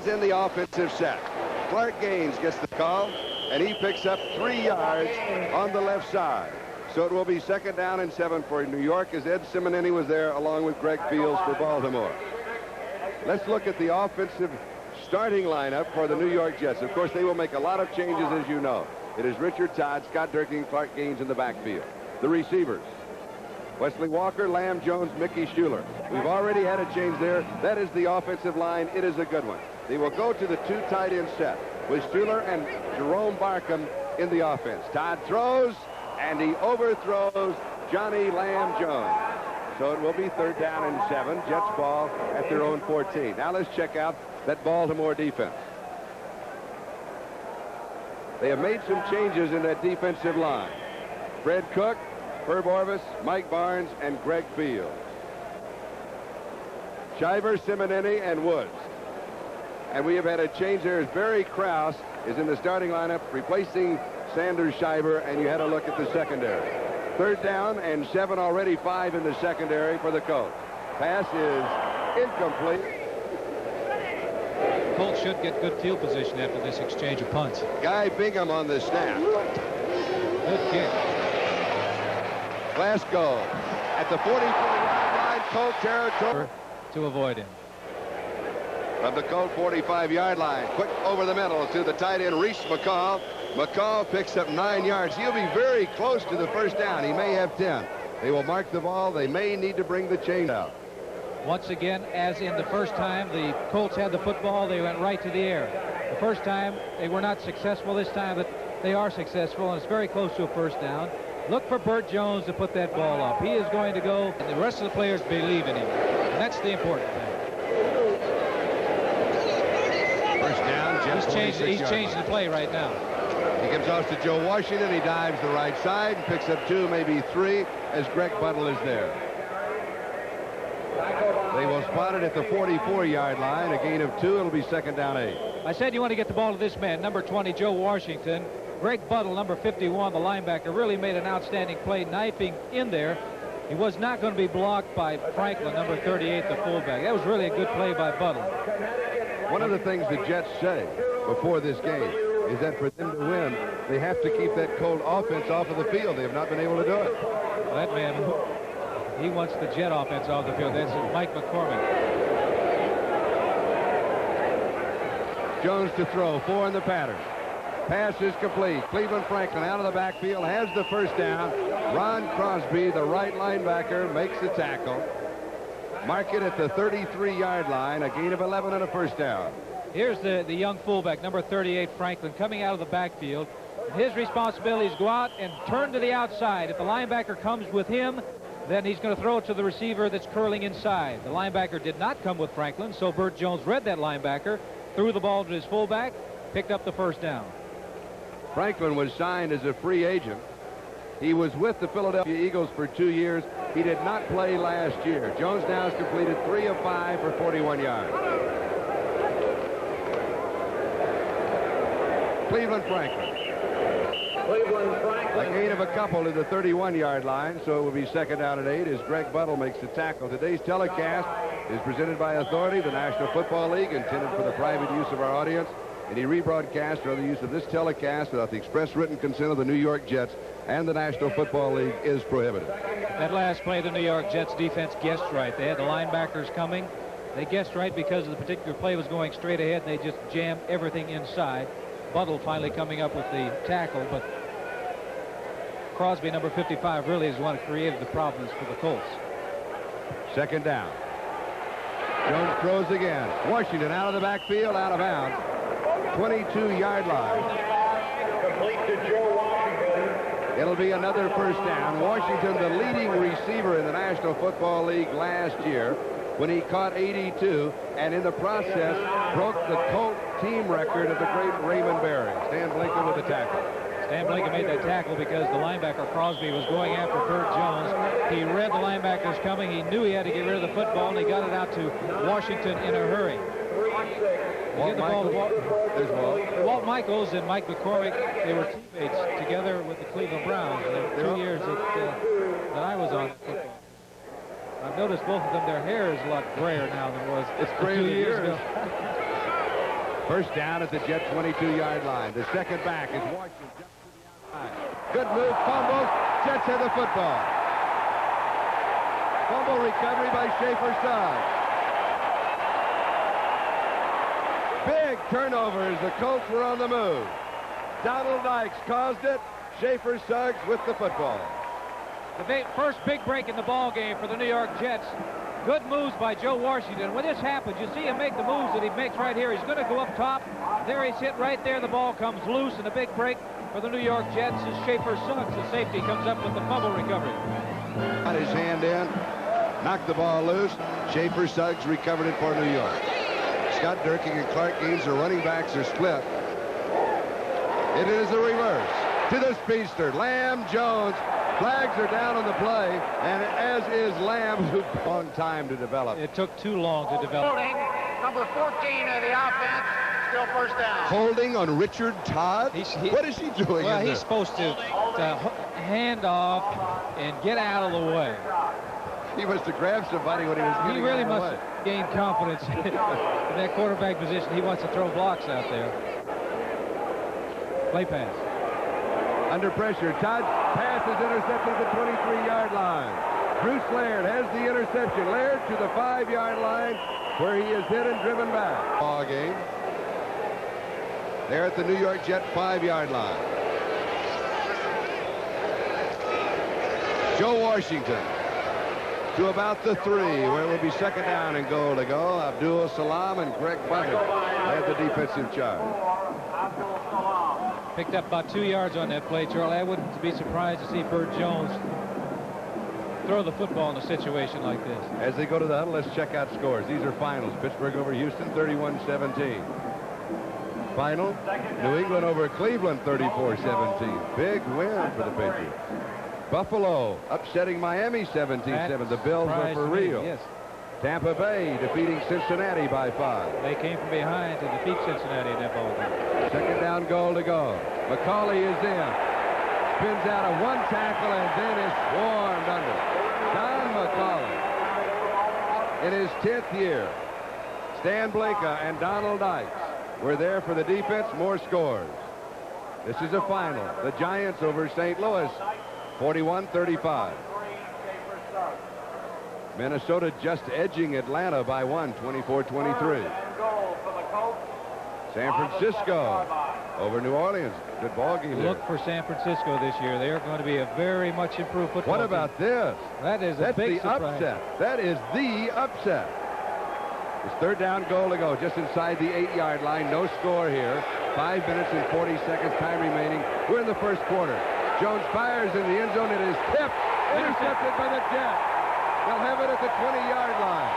is in the offensive set. Clark Gaines gets the call, and he picks up 3 yards on the left side. So it will be 2nd down and 7 for New York as Ed Simonini was there along with Greg Fields for Baltimore. Let's look at the offensive starting lineup for the New York Jets. Of course, they will make a lot of changes, as you know. It is Richard Todd, Scott Durkin, Clark Gaines in the backfield. The receivers: Wesley Walker, Lamb Jones, Mickey Schuler. We've already had a change there. That is the offensive line. It is a good one. They will go to the 2 tight end set with Schuler and Jerome Barkham in the offense. Todd throws, and he overthrows Johnny Lamb Jones. So it will be 3rd down and 7. Jets ball at their own 14. Now let's check out that Baltimore defense. They have made some changes in that defensive line. Fred Cook, Herb Orvis, Mike Barnes, and Greg Fields. Shiver, Simonini, and Woods. And we have had a change there as Barry Krause is in the starting lineup, replacing Sanders Shiver, and you had a look at the secondary. 3rd down and 7 already, 5 in the secondary for the Colts. Pass is incomplete. Colts should get good field position after this exchange of punts. Guy Bingham on the snap. Good kick. Glasgow at the 44-yard line, Colt territory. To avoid him. From the Colt 45-yard line, quick over the middle to the tight end, Reese McCall. McCall picks up 9 yards. He'll be very close to the 1st down. He may have 10. They will mark the ball. They may need to bring the chain out. Once again, as in the first time the Colts had the football, they went right to the air. The first time they were not successful. This time that they are successful, and it's very close to a 1st down. Look for Burt Jones to put that ball up. He is going to go, and the rest of the players believe in him. And that's the important thing. 1st down, Jets. He's changing the play right now. He gives off to Joe Washington. He dives the right side and picks up 2, maybe 3, as Greg Buttle is there. They will spot it at the 44-yard line. A gain of 2. It'll be 2nd down 8. I said you want to get the ball to this man, number 20, Joe Washington. Greg Buttle, number 51, the linebacker, really made an outstanding play, knifing in there. He was not going to be blocked by Franklin, number 38, the fullback. That was really a good play by Buttle. One of the things the Jets say before this game is that for them to win, they have to keep that Colt offense off of the field. They have not been able to do it. Well, that man, he wants the Jet offense off the field. That's Mike McCormick. Jones to throw, 4 in the pattern. Pass is complete. Cleveland Franklin out of the backfield has the 1st down. Ron Crosby, the right linebacker, makes the tackle. Mark it at the 33-yard line. A gain of 11 and a 1st down. Here's the young fullback, number 38, Franklin, coming out of the backfield. His responsibility is go out and turn to the outside. If the linebacker comes with him, then he's going to throw it to the receiver that's curling inside. The linebacker did not come with Franklin, so Burt Jones read that linebacker, threw the ball to his fullback, picked up the 1st down. Franklin was signed as a free agent. He was with the Philadelphia Eagles for 2 years. He did not play last year. Jones now has completed 3 of 5 for 41 yards. Cleveland Franklin. A gain of a couple to the 31-yard line, so it will be 2nd down and 8 as Greg Buttle makes the tackle. Today's telecast is presented by Authority, the National Football League, intended for the private use of our audience. Any rebroadcast or other use of this telecast without the express written consent of the New York Jets and the National Football League is prohibited. That last play, the New York Jets defense guessed right. They had the linebackers coming. They guessed right because the particular play was going straight ahead, and they just jammed everything inside. Buttle finally coming up with the tackle, but Crosby, number 55, really is one who created the problems for the Colts. 2nd down. Jones throws again. Washington out of the backfield, out of bounds. 22-yard line. Complete to Joe Washington. It'll be another 1st down. Washington, the leading receiver in the National Football League last year when he caught 82, and in the process broke the Colt team record of the great Raymond Berry. Stan Blinken with the tackle. Stan Blinken made that tackle because the linebacker Crosby was going after Burt Jones. He read the linebackers coming. He knew he had to get rid of the football, and he got it out to Washington in a hurry. Walt Michaels and Mike McCormick, they were teammates together with the Cleveland Browns. There were 2 years that I was on football. I've noticed both of them, their hair is a lot grayer now than it was 2 years ago. First down at the Jet 22-yard line. The second back is Washington. Jumps to the outside. Good move, fumbles. Jets have the football. Fumble recovery by Schaefer Suggs. Big turnovers. The Colts were on the move. Donald Dykes caused it. Schaefer Suggs with the football. The first big break in the ball game for the New York Jets. Good moves by Joe Washington. When this happens, you see him make the moves that he makes right here. He's going to go up top. There he's hit right there. The ball comes loose, and a big break for the New York Jets as Schaefer Suggs, the safety, comes up with the fumble recovery. Got his hand in, knocked the ball loose. Schaefer Suggs recovered it for New York. Scott Durking and Clark Gaines, the running backs, are split. It is the reverse to the speedster, Lamb Jones. Flags are down on the play, and as is Lamb, who took a long time to develop. It took too long to develop. Holding, number 14 of the offense, still first down. Holding on Richard Todd? What is he doing? Well, he's supposed to hand off and get out of the way. He must have grabbed somebody when he was getting He really out of the must way. have gained confidence in that quarterback position. He wants to throw blocks out there. Play pass. Under pressure, Todd's pass is intercepted at the 23-yard line. Bruce Laird has the interception. Laird to the 5-yard line where he is hit and driven back. Ball game. There at the New York Jet 5-yard line. Joe Washington to about the 3, where it will be second down and goal to go. Abdul Salam and Greg Bucket had the defensive charge. Picked up about 2 yards on that play, Charlie. I wouldn't be surprised to see Burt Jones throw the football in a situation like this. As they go to the huddle, let's check out scores. These are finals. Pittsburgh over Houston, 31-17. Final, New England over Cleveland, 34-17. Big win for the Patriots. Buffalo upsetting Miami, 17-7. The Bills are for real. Yes. Tampa Bay defeating Cincinnati by 5. They came from behind to defeat Cincinnati in that ball game. Second down, goal to go. McCauley is in. Spins out of one tackle and then is swarmed under. Don McCauley in his 10th year. Stan Blinka and Donald Dykes were there for the defense. More scores. This is a final. The Giants over St. Louis, 41-35. Minnesota just edging Atlanta by 1, 24-23. San Francisco over New Orleans. Good ball game there. Look for San Francisco this year. They are going to be a very much improved football What about this? That is a big surprise. Upset. That is the upset. It's third down, goal to go, just inside the 8-yard line. No score here. 5 minutes and 40 seconds, time remaining. We're in the first quarter. Jones fires in the end zone. It is tipped. Intercepted by the Jets. They'll have it at the 20-yard line.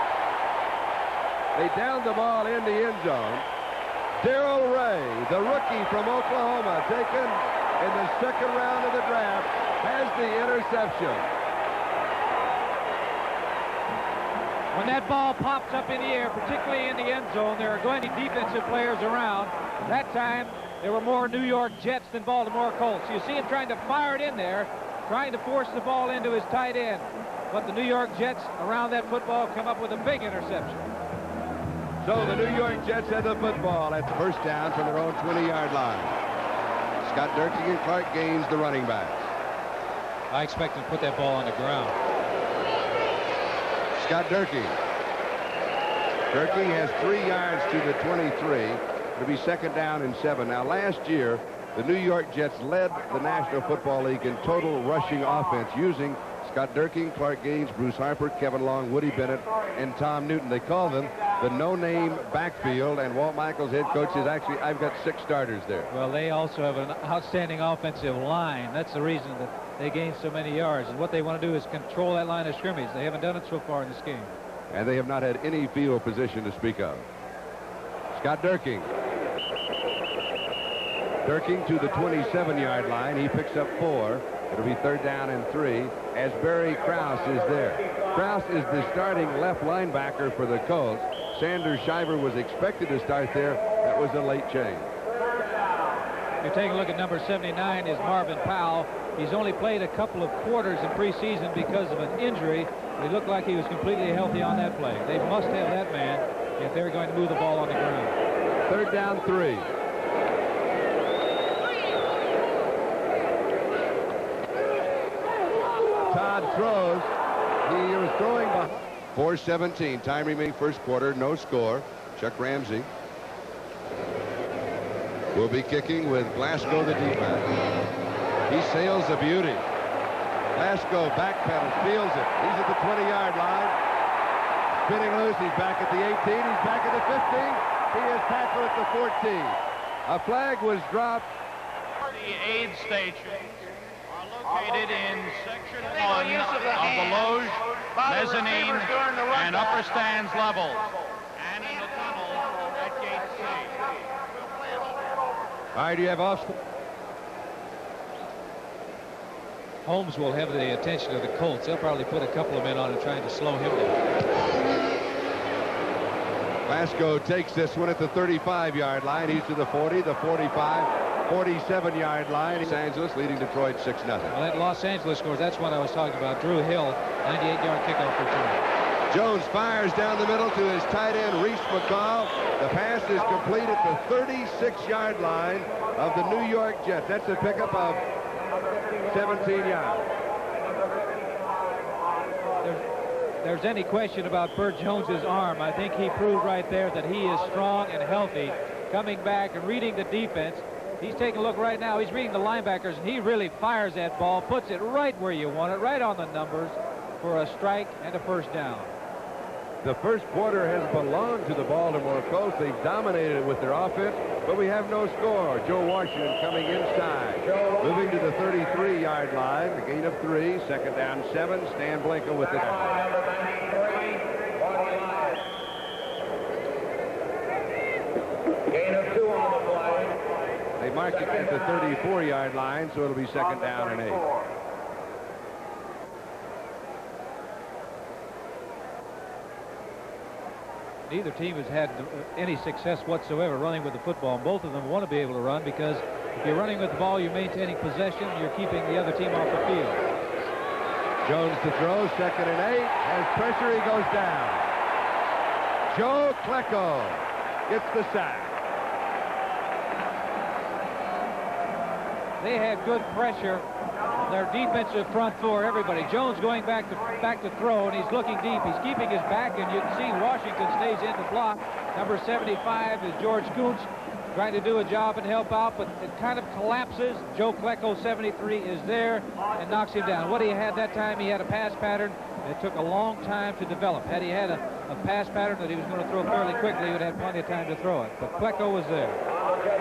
They downed the ball in the end zone. Darrell Ray, the rookie from Oklahoma, taken in the second round of the draft, has the interception. When that ball pops up in the air, particularly in the end zone, there are going to be defensive players around. That time, there were more New York Jets than Baltimore Colts. You see him trying to fire it in there, trying to force the ball into his tight end. But the New York Jets around that football come up with a big interception. So the New York Jets have the football at the first down from their own 20-yard line. Scott Durking and Clark Gaines, the running backs. I expect him to put that ball on the ground. Scott Durking. Durking has 3 yards to the 23. It'll be second down and 7. Now, last year, the New York Jets led the National Football League in total rushing offense using Scott Durking, Clark Gaines, Bruce Harper, Kevin Long, Woody Bennett, and Tom Newton. They call them the no-name backfield, and Walt Michaels, head coach, is actually, I've got 6 starters there. Well, they also have an outstanding offensive line. That's the reason that they gained so many yards. And what they want to do is control that line of scrimmage. They haven't done it so far in this game. And they have not had any field position to speak of. Scott Durking. Durking to the 27-yard line. He picks up 4. It'll be third down and 3 as Barry Krause is there. Krause is the starting left linebacker for the Colts. Sanders Shiver was expected to start there. That was a late change. You take a look at number 79 is Marvin Powell. He's only played a couple of quarters in preseason because of an injury. He looked like he was completely healthy on that play. They must have that man if they're going to move the ball on the ground. Third down, 3. Todd throws. He was throwing behind. 4:17. Time remaining first quarter. No score. Chuck Ramsey will be kicking with Glasgow the defense. He sails a beauty. Glasgow backpedals, feels it. He's at the 20-yard line. Spinning loose. He's back at the 18. He's back at the 15. He is tackled at the 14. A flag was dropped. The aid stations are located in section 1 of the loge, mezzanine, and upper stands levels, and in the tunnel at gate C. All right, you have off. Holmes will have the attention of the Colts. They'll probably put a couple of men on him trying to slow him down. Glasgow takes this one at the 35-yard line. He's to the 40, the 45, 47-yard line. Los Angeles leading Detroit 6-0. Well, that Los Angeles scores. That's what I was talking about. Drew Hill, 98-yard kickoff return. Jones fires down the middle to his tight end, Reese McCall. The pass is complete at the 36-yard line of the New York Jets. That's a pickup of 17 yards. There's any question about Burt Jones's arm, I think he proved right there that he is strong and healthy. Coming back and reading the defense. He's taking a look right now. He's reading the linebackers, and he really fires that ball, puts it right where you want it, right on the numbers for a strike and a first down. The first quarter has belonged to the Baltimore Colts. They've dominated it with their offense, but we have no score. Joe Washington coming inside. Moving to the 33-yard line. A gain of 3. Second down, 7. Stan Blanco with the Gain of 2 on the play. They mark it at the 34-yard line, so it'll be second down and 8. Neither team has had any success whatsoever running with the football, and both of them want to be able to run because if you're running with the ball, you're maintaining possession, you're keeping the other team off the field. Jones to throw, second and 8. Has pressure, he goes down. Joe Klecko gets the sack. They had good pressure. Their defensive front four, everybody. Jones going back to throw, and he's looking deep. He's keeping his back, and you can see Washington stays in the block. Number 75 is George Kuntz, trying to do a job and help out, but it kind of collapses. Joe Klecko, 73, is there and knocks him down. What he had that time, he had a pass pattern. It took a long time to develop. Had he had a pass pattern that he was going to throw fairly quickly, he would have plenty of time to throw it. But Klecko was there.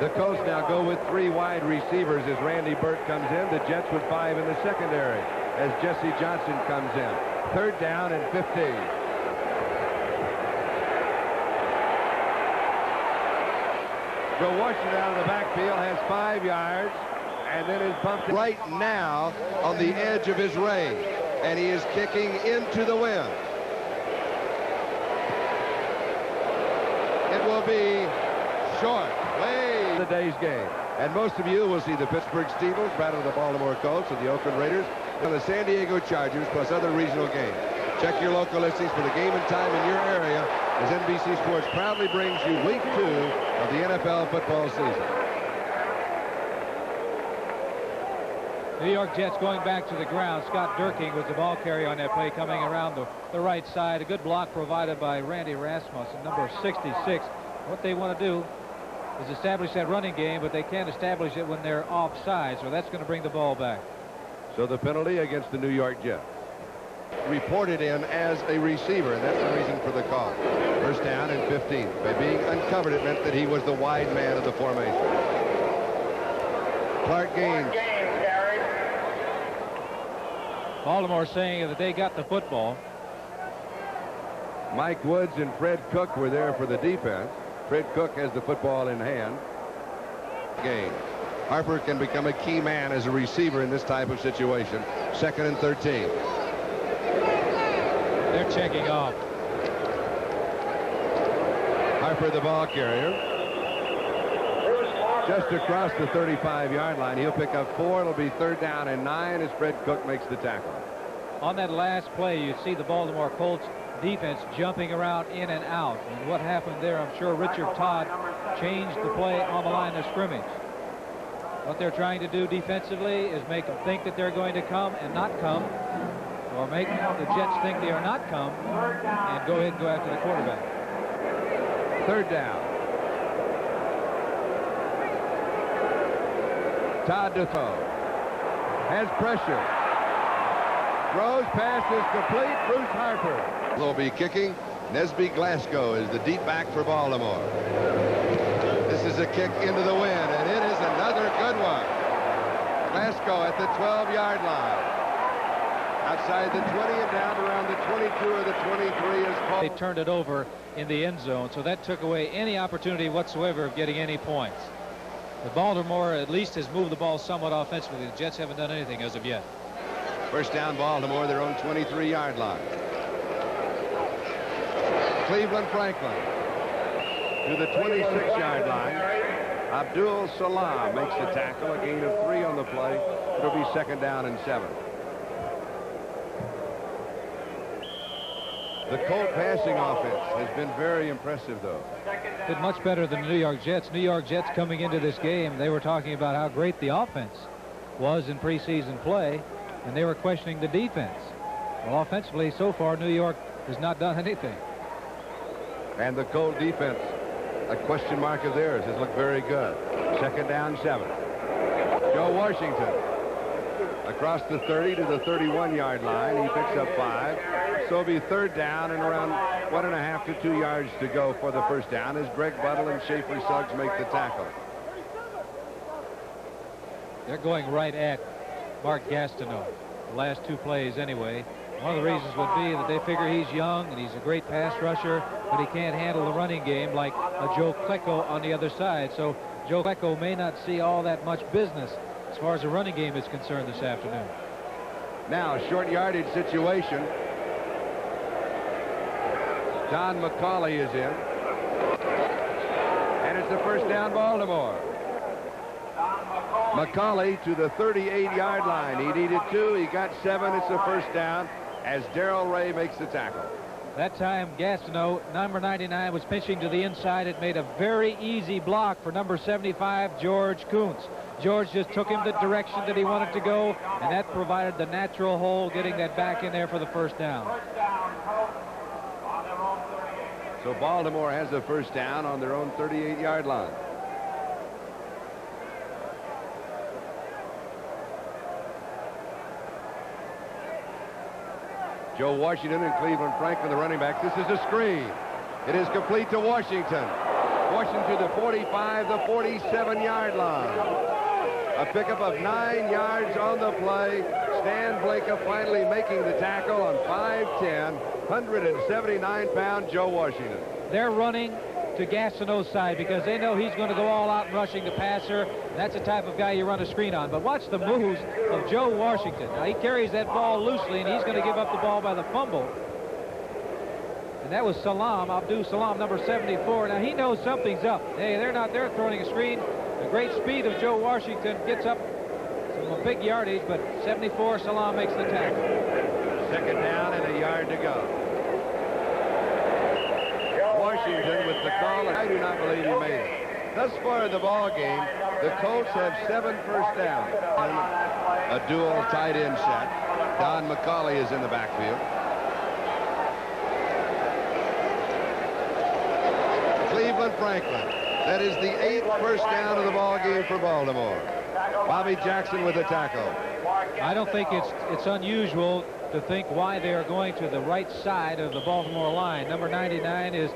The Colts now go with 3 wide receivers as Randy Burt comes in. The Jets with 5 in the secondary as Jesse Johnson comes in. Third down and 15. Joe Washington out of the backfield has 5 yards and then is bumped right now on the edge of his range. And he is kicking into the wind. It will be short. Way the day's game. And most of you will see the Pittsburgh Steelers battle the Baltimore Colts and the Oakland Raiders and the San Diego Chargers plus other regional games. Check your local listings for the game and time in your area as NBC Sports proudly brings you week 2 of the NFL football season. New York Jets going back to the ground. Scott Durking was the ball carrier on that play coming around the right side. A good block provided by Randy Rasmussen, number 66. What they want to do is establish that running game, but they can't establish it when they're offside, so that's going to bring the ball back. So the penalty against the New York Jets. Reported in as a receiver, and that's the reason for the call. First down and 15. By being uncovered, it meant that he was the wide man of the formation. Clark Gaines. Baltimore saying that they got the football. Mike Woods and Fred Cook were there for the defense. Fred Cook has the football in hand. Game. Harper can become a key man as a receiver in this type of situation. Second and 13. They're checking off. Harper the ball carrier. Just across the 35-yard line. He'll pick up 4. It'll be third down and 9 as Fred Cook makes the tackle. On that last play, you see the Baltimore Colts defense jumping around in and out. And what happened there, I'm sure Richard Todd changed the play on the line of scrimmage. What they're trying to do defensively is make them think that they're going to come and not come, or make the Jets think they are not come and go ahead and go after the quarterback. Third down. Todd to throw. Has pressure. Throws, pass is complete. Bruce Harper will be kicking. Nesby Glasgow is the deep back for Baltimore. This is a kick into the wind, and it is another good one. Glasgow at the 12-yard line. Outside the 20 and down around the 22 or the 23 is Paul. They turned it over in the end zone, so that took away any opportunity whatsoever of getting any points. But Baltimore at least has moved the ball somewhat offensively. The Jets haven't done anything as of yet. First down, Baltimore, their own 23-yard line. Cleveland Franklin to the 26-yard line. Abdul Salam makes the tackle, a gain of 3 on the play. It'll be second down and 7. The Colt passing offense has been very impressive, though. Did much better than the New York Jets. New York Jets coming into this game, they were talking about how great the offense was in preseason play, and they were questioning the defense. Well, offensively, so far, New York has not done anything. And the Colt defense, a question mark of theirs, has looked very good. Second down, 7. Joe Washington across the 30 to the 31-yard line. He picks up 5. So it'll be third down and around 1.5 to 2 yards to go for the first down as Greg Buttle and Schaefer Suggs make the tackle. They're going right at Mark Gastineau. The last 2 plays anyway. One of the reasons would be that they figure he's young and he's a great pass rusher, but he can't handle the running game like a Joe Klecko on the other side. So Joe Klecko may not see all that much business as far as the running game is concerned this afternoon. Now, short yardage situation. Don McCauley is in. And it's the first down, Baltimore. McCauley to the 38-yard line. He needed 2. He got 7. It's the first down as Darrell Ray makes the tackle. That time, Gastineau, number 99, was pitching to the inside. It made a very easy block for number 75, George Kuntz. George just took him the direction that he wanted to go, and that provided the natural hole, getting that back in there for the first down. So Baltimore has the first down on their own 38-yard line. Joe Washington and Cleveland Franklin, the running back. This is a screen. It is complete to Washington. Washington to the 45, the 47-yard line. A pickup of 9 yards on the play. Stan Blanca finally making the tackle on 5'10", 179-pound Joe Washington. They're running to Gastineau's side because they know he's going to go all out rushing the passer. That's the type of guy you run a screen on. But watch the moves of Joe Washington. Now, he carries that ball loosely, and he's going to give up the ball by the fumble. And that was Salam, Abdul Salam, number 74. Now, he knows something's up. Hey, they're not there throwing a screen. The great speed of Joe Washington gets up some big yardage, but 74, Salam makes the tackle. Second down and a yard to go. Washington with the call, and I do not believe he made it. Thus far in the ball game, the Colts have 7 first downs. A dual tight end set. Don McCauley is in the backfield. Cleveland Franklin. That is the 8th first down of the ball game for Baltimore. Bobby Jackson with a tackle. I don't think it's unusual to think why they are going to the right side of the Baltimore line. Number 99 is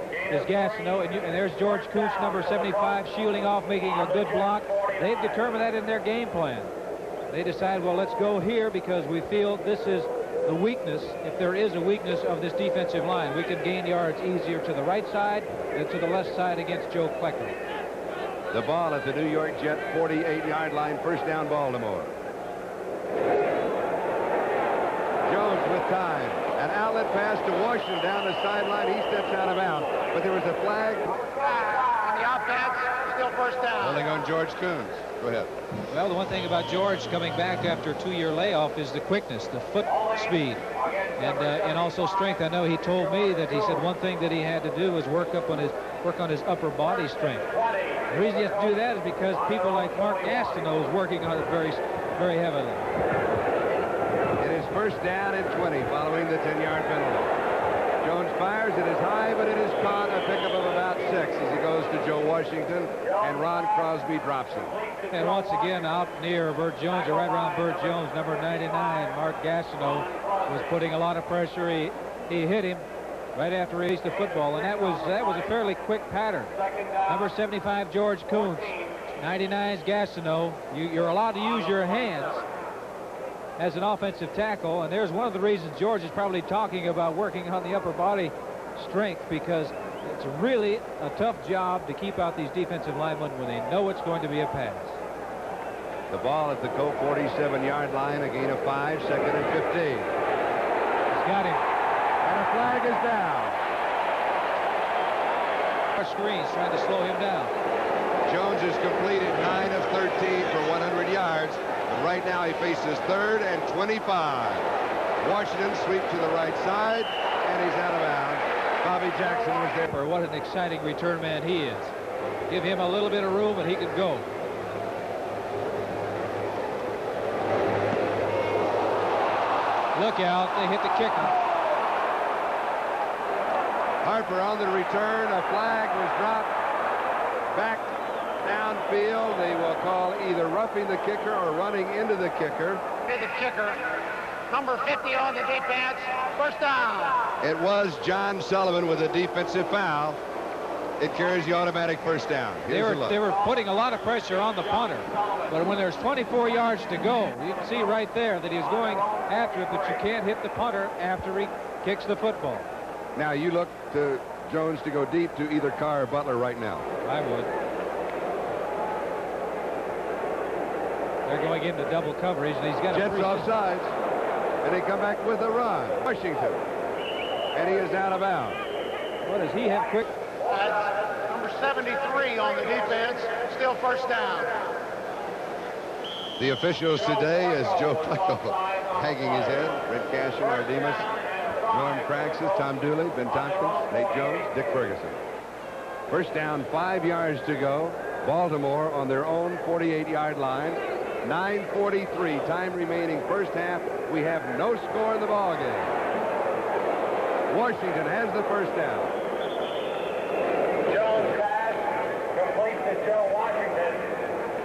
Gastineau, and there's George Kuntz, number 75, shielding off, making a good block. They've determined that in their game plan. They decide, well, let's go here because we feel this is the weakness, if there is a weakness of this defensive line. We can gain yards easier to the right side than to the left side against Joe Klecko. The ball at the New York Jet 48-yard line, first down Baltimore. Jones with time. An outlet pass to Washington down the sideline. He steps out of bounds, but there was a flag. On the offense, still first down. Holding on George Kuntz. Go ahead. Well, the one thing about George coming back after a 2-year layoff is the quickness. The foot speed and also strength. I know he told me that he said one thing that he had to do was work on his upper body strength. The reason he has to do that is because people like Mark Gastineau is working on it very, very heavily. It is first down and 20 following the 10-yard penalty. Jones fires. It is high, but it is caught. A pickup of about 6 as he goes to Joe Washington, and Ron Crosby drops him. And once again, out near Burt Jones, or right around Burt Jones, number 99, Mark Gastineau, was putting a lot of pressure. He hit him right after he released the football, and that was a fairly quick pattern. Number 75, George Kuntz. 99's Gastineau. You're allowed to use your hands as an offensive tackle, and there's one of the reasons George is probably talking about working on the upper body strength, because it's really a tough job to keep out these defensive linemen when they know it's going to be a pass. The ball at the Colt 47-yard line, a gain of 5, second and 15. He's got him. And a flag is down. Our screens trying to slow him down. Jones has completed 9 of 13 for 100 yards. But right now he faces 3rd and 25. Washington sweep to the right side, and he's out of bounds. Bobby Jackson was there. What an exciting return man he is. Give him a little bit of room and he could go. Look out, they hit the kicker. Harper on the return. A flag was dropped back downfield. They will call either roughing the kicker or running into the kicker. The kicker, number 50 on the defense, first down. It was John Sullivan with a defensive foul. It carries the automatic first down. They were putting a lot of pressure on the punter, but when there's 24 yards to go, you can see right there that he's going after it, but you can't hit the punter after he kicks the football. Now you look to Jones to go deep to either Carr or Butler right now. I would. They're going into double coverage, and he's got Jets offsides, and they come back with a run. Washington, and he is out of bounds. What does he have quick? Number 73 on the defense, still first down. The officials today is Joe Flacco hanging his head, Red Cashin, Ardemus, Norm Praxis, Tom Dooley, Ben Tompkins, Nate Jones, Dick Ferguson. First down, 5 yards to go. Baltimore on their own 48-yard line. 9:43 time remaining first half. We have no score in the ball game. Washington has the first down. Jones pass complete to Joe Washington.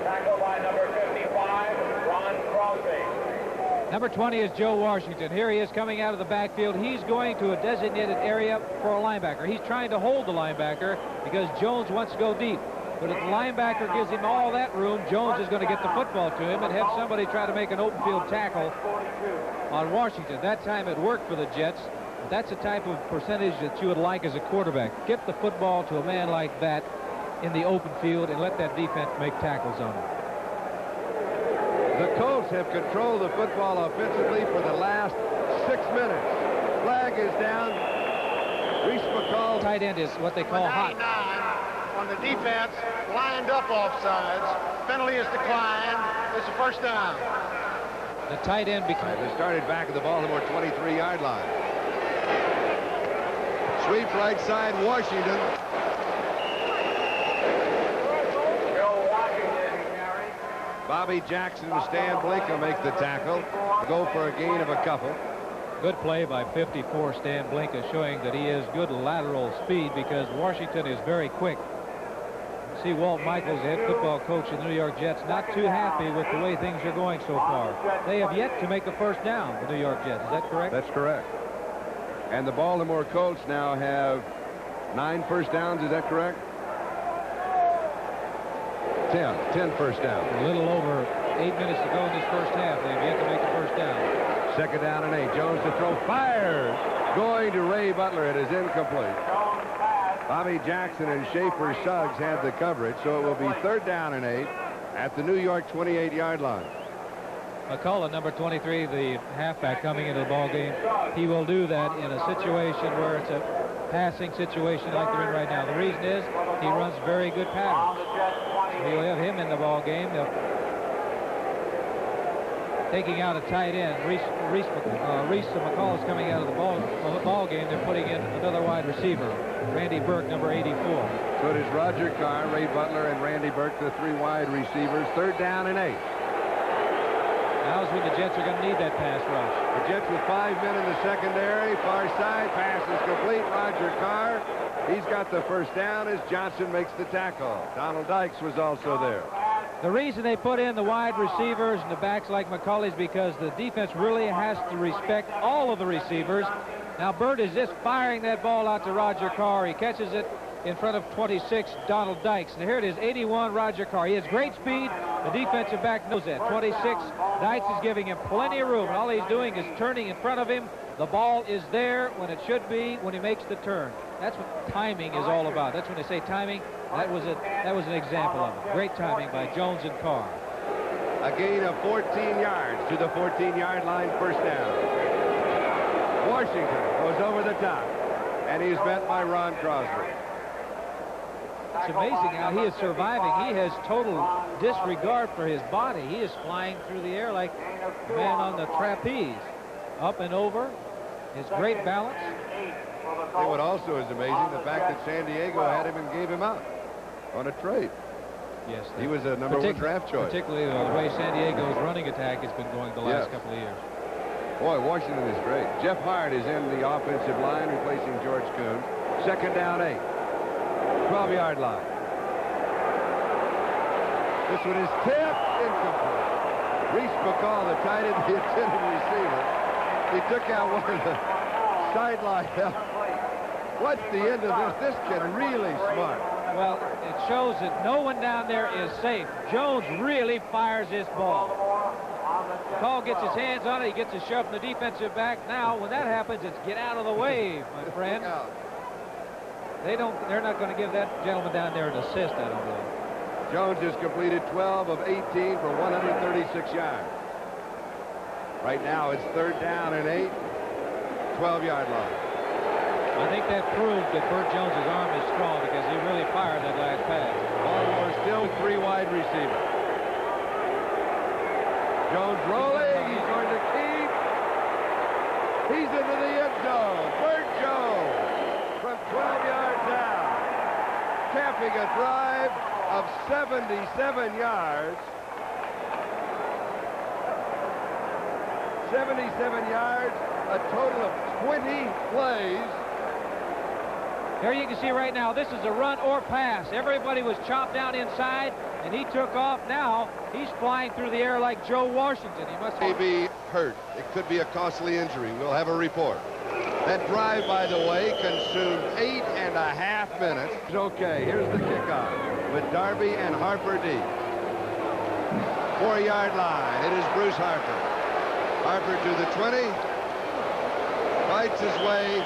Tackled by number 55, Ron Crosby. Number 20 is Joe Washington. Here he is coming out of the backfield. He's going to a designated area for a linebacker. He's trying to hold the linebacker because Jones wants to go deep. But if the linebacker gives him all that room, Jones is going to get the football to him and have somebody try to make an open field tackle on Washington. That time it worked for the Jets. That's the type of percentage that you would like as a quarterback. Get the football to a man like that in the open field and let that defense make tackles on him. The Colts have controlled the football offensively for the last 6 minutes. Flag is down. Reese McCall. Tight end is what they call hot. On the defense, lined up offsides. Penalty is declined. It's a first down. The tight end becomes. They started back at the Baltimore 23-yard line. Sweep right side, Washington. Bobby Jackson and Stan Blinka make the tackle. Go for a gain of a couple. Good play by 54 Stan Blinka, showing that he has good lateral speed because Washington is very quick. See Walt Michaels, the head football coach of the New York Jets, not too happy with the way things are going so far. They have yet to make a first down, the New York Jets. Is that correct? That's correct. And the Baltimore Colts now have 9 first downs. Is that correct? 10 first downs. A little over 8 minutes to go in this first half. They have yet to make the first down. Second down and 8. Jones to throw. Fires. Going to Ray Butler. It is incomplete. Bobby Jackson and Schaefer Suggs had the coverage, so it will be third down and 8 at the New York 28-yard line. McCullough, number 23, the halfback coming into the ball game. He will do that in a situation where it's a passing situation like they're in right now. The reason is he runs very good patterns. So you'll have him in the ball game. They'll taking out a tight end. Reese McCall is coming out of the ball game. They're putting in another wide receiver, Randy Burke, number 84. So it is Roger Carr, Ray Butler, and Randy Burke, the 3 wide receivers. 3rd down and 8. Now's when the Jets are going to need that pass rush. The Jets with 5 men in the secondary. Far side, pass is complete. Roger Carr, he's got the first down as Johnson makes the tackle. Donald Dykes was also there. The reason they put in the wide receivers and the backs like McCauley is because the defense really has to respect all of the receivers. Now Burt is just firing that ball out to Roger Carr. He catches it in front of 26, Donald Dykes. And here it is, 81, Roger Carr. He has great speed. The defensive back knows that. 26, Dykes is giving him plenty of room. And all he's doing is turning in front of him. The ball is there when it should be when he makes the turn. That's what timing is all about. That's when they say timing. That was an example of it. Great timing by Jones and Carr. A gain of 14 yards to the 14-yard line, first down. Washington goes over the top, and he's met by Ron Crosby. It's amazing how he is surviving. He has total disregard for his body. He is flying through the air like a man on the trapeze. Up and over. His great balance. And what also is amazing, the fact that San Diego had him and gave him up on a trade. Yes. He was a number 1 draft choice. Particularly the way San Diego's running attack has been going the last couple of years. Boy, Washington is great. Jeff Hart is in the offensive line replacing George Coons. 2nd down 8. 12-yard line. This one is tipped incomplete. Reese McCall, the tight end, the intended receiver. He took out one of the sideline help. What's the end of this? This kid really smart. Well, it shows that no one down there is safe. Jones really fires this ball. McCall gets his hands on it. He gets a shove from the defensive back. Now, when that happens, it's get out of the way, my friend. They're not going to give that gentleman down there an assist, I don't believe. Jones has completed 12 of 18 for 136 yards. Right now, it's 3rd down and 8. 12-yard line. I think that proved that Burt Jones's arm is strong because he really fired that last pass. Baltimore still 3 wide receivers. Jones rolling. He's going to keep. He's into the end zone. Burt Jones from 12 yards out, capping a drive of 77 yards. 77 yards, a total of 20 plays. Here you can see right now, this is a run or pass. Everybody was chopped down inside, and he took off. Now he's flying through the air like Joe Washington. He must be hurt. It could be a costly injury. We'll have a report. That drive, by the way, consumed 8.5 minutes. Okay, here's the kickoff with Darby and Harper deep. 4-yard line. It is Bruce Harper. Harper to the 20. Fights his way.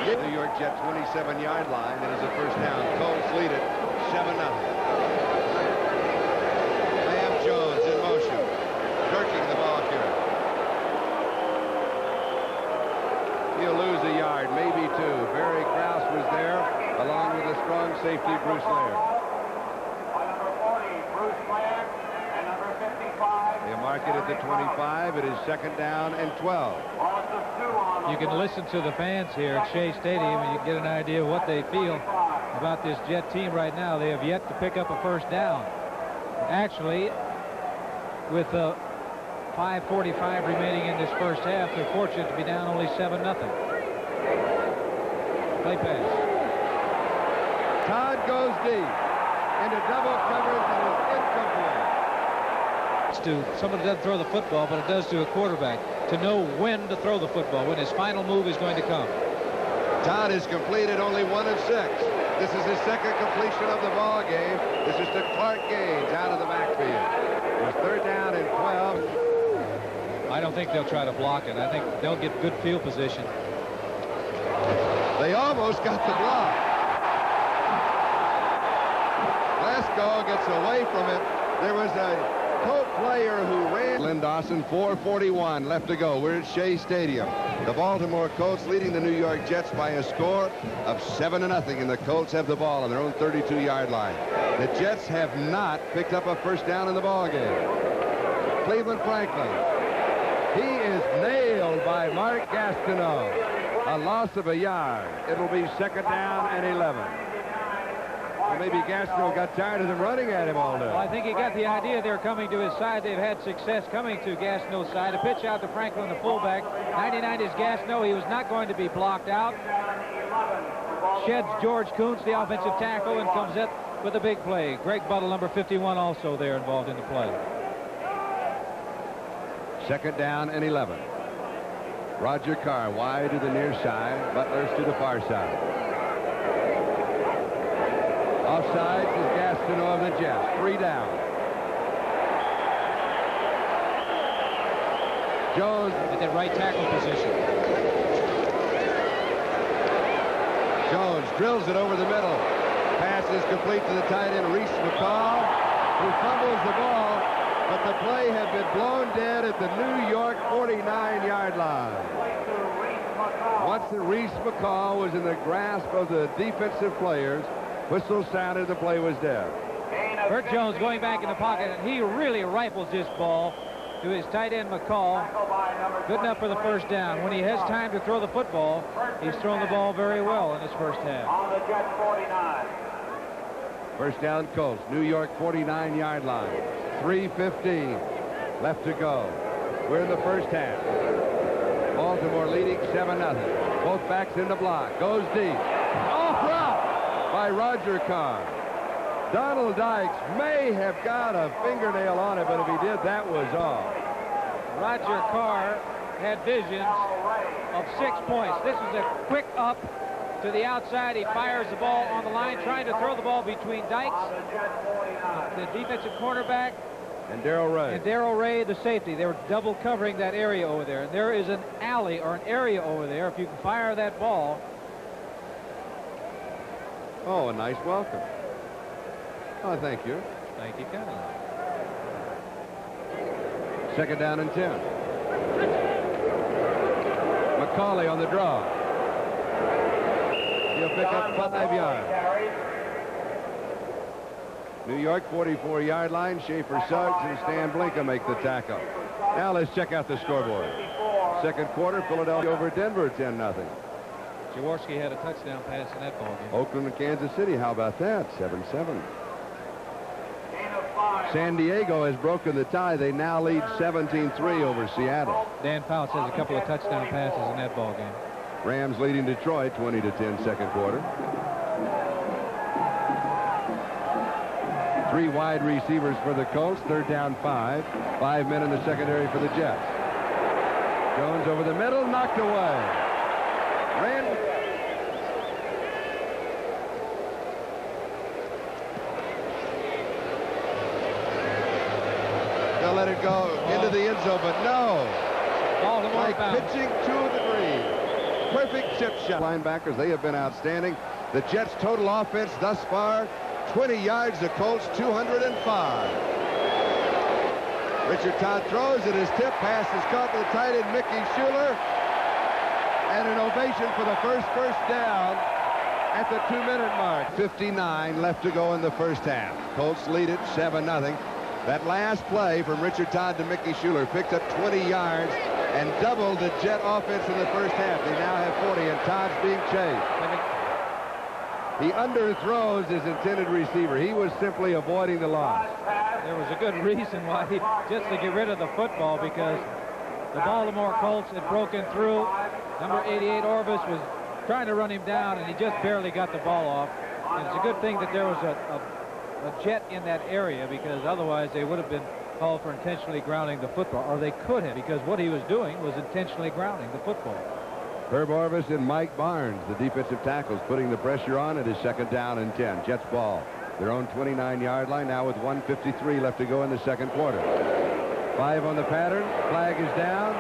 New York Jets 27-yard line. It is a first down. Colts lead it 7-0. Lamb Jones in motion. Jerking the ball carrier. He'll lose a yard, maybe 2. Barry Krause was there, along with a strong safety, Bruce Laird. Number 40, Bruce Laird, and number 55. They mark it at the 25. It is 2nd down and 12. You can listen to the fans here at Shea Stadium and you can get an idea of what they feel about this Jet team right now. They have yet to pick up a first down. Actually, with 5:45 remaining in this first half, they're fortunate to be down only 7-0. Play pass. Todd goes deep into double coverage and is incomplete. Somebody doesn't throw the football, but it does to a quarterback to know when to throw the football, when his final move is going to come. Todd has completed only 1 of 6. This is his 2nd completion of the ball game. This is to Clark Gaines out of the backfield. It's 3rd down and 12. I don't think they'll try to block it. I think they'll get good field position. They almost got the block. Glasgow gets away from it. There was a Colt player who ran. Lynn Dawson, 4:41 left to go. We're at Shea Stadium. The Baltimore Colts leading the New York Jets by a score of 7-0, and the Colts have the ball on their own 32-yard line. The Jets have not picked up a first down in the ball game. Cleveland Franklin He is nailed by Mark Gastineau. A loss of a yard. It'll be second down and 11. Well, maybe Gastineau got tired of them running at him all day. Well, I think he got the idea they're coming to his side. They've had success coming to Gastineau's side. A pitch out to Franklin, the fullback. 99 is Gastineau. He was not going to be blocked out. Sheds George Kuntz, the offensive tackle, and comes up with a big play. Greg Buttle, number 51, also there involved in the play. Second down and 11. Roger Carr wide to the near side. Butler's to the far side. Offside is Gastineau of the Jets. 3 down. Jones At that right tackle position. Jones drills it over the middle. Pass is complete to the tight end, Reese McCall, who fumbles the ball, but the play had been blown dead at the New York 49-yard line. Once Reese McCall was in the grasp of the defensive players, whistle sounded, the play was dead. Burt Jones going back in the pocket, and he really rifles this ball to his tight end McCall. Good enough for the first down. When he has time to throw the football, he's thrown the ball very well in this first half. On the Jets 49. First down Colts, New York 49-yard line. 3:15 left to go. We're in the first half. Baltimore leading 7-0. Both backs in the block. Goes deep. Off route by Roger Carr. Donald Dykes may have got a fingernail on it, but if he did, that was off. Roger Carr had visions of 6 points. This is a quick up to the outside. He fires the ball on the line, trying to throw the ball between Dykes, the defensive cornerback, And Darrell Ray. and Darrell Ray, the safety. They were double covering that area over there. And there is an alley or an area over there. If you can fire that ball. Oh, a nice welcome. Oh, thank you. Thank you kindly. Second down and 10. McCauley on the draw. He'll pick up 5 yards. New York 44-yard line. Schaefer Suggs and Stan Blinka make the tackle. Now let's check out the scoreboard. Second quarter, Philadelphia over Denver 10-0. Jaworski had a touchdown pass in that ball game. Oakland and Kansas City, how about that? 7-7. San Diego has broken the tie. They now lead 17-3 over Seattle. Dan Fouts has a couple of touchdown passes in that ball game. Rams leading Detroit 20-10 second quarter. 3 wide receivers for the Colts. Third down 5. 5 men in the secondary for the Jets. Jones over the middle, knocked away. They'll let it go into the end zone, but no. Baltimore Like bounce. pitching to the green. Perfect chip shot. Linebackers, they have been outstanding. The Jets' total offense thus far, 20 yards. The Colts, 205. Richard Todd throws. It is tipped. Pass is caught by the tight end, Mickey Schuler. And an ovation for the first down at the 2-minute mark. 59 left to go in the first half. Colts lead it 7-0. That last play from Richard Todd to Mickey Schuler picked up 20 yards and doubled the Jet offense in the first half. They now have 40, and Todd's being chased. He underthrows his intended receiver. He was simply avoiding the loss. There was a good reason why just to get rid of the football, because the Baltimore Colts had broken through. Number 88 Orvis was trying to run him down, and he just barely got the ball off. And it's a good thing that there was a Jet in that area, because otherwise they would have been called for intentionally grounding the football, or they could have, because what he was doing was intentionally grounding the football. Herb Orvis and Mike Barnes, the defensive tackles, putting the pressure on. It is second down and 10. Jets ball. Their own 29-yard line now with 1:53 left to go in the second quarter. 5 on the pattern. Flag is down.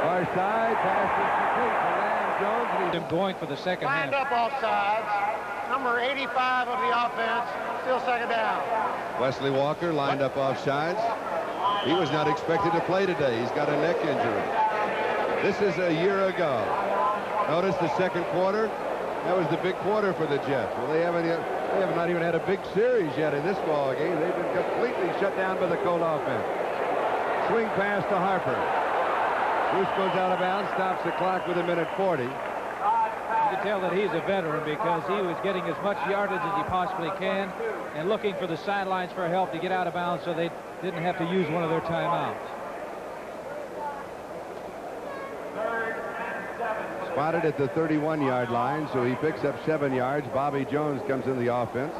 Far side. Pass is complete for Lamb Jones. And Him going for the second Lined half. up offsides. Number 85 of the offense. Still second down. Wesley Walker lined up offsides. He was not expected to play today. He's got a neck injury. This is a year ago. Notice the second quarter. That was the big quarter for the Jets. Well, they have not even had a big series yet in this ball game. They've been completely shut down by the Colt offense. Swing pass to Harper. Bruce goes out of bounds, stops the clock with 1:40. You can tell that he's a veteran because he was getting as much yardage as he possibly can and looking for the sidelines for help to get out of bounds so they didn't have to use one of their timeouts. Spotted at the 31-yard line, so he picks up 7 yards. Bobby Jones comes in the offense.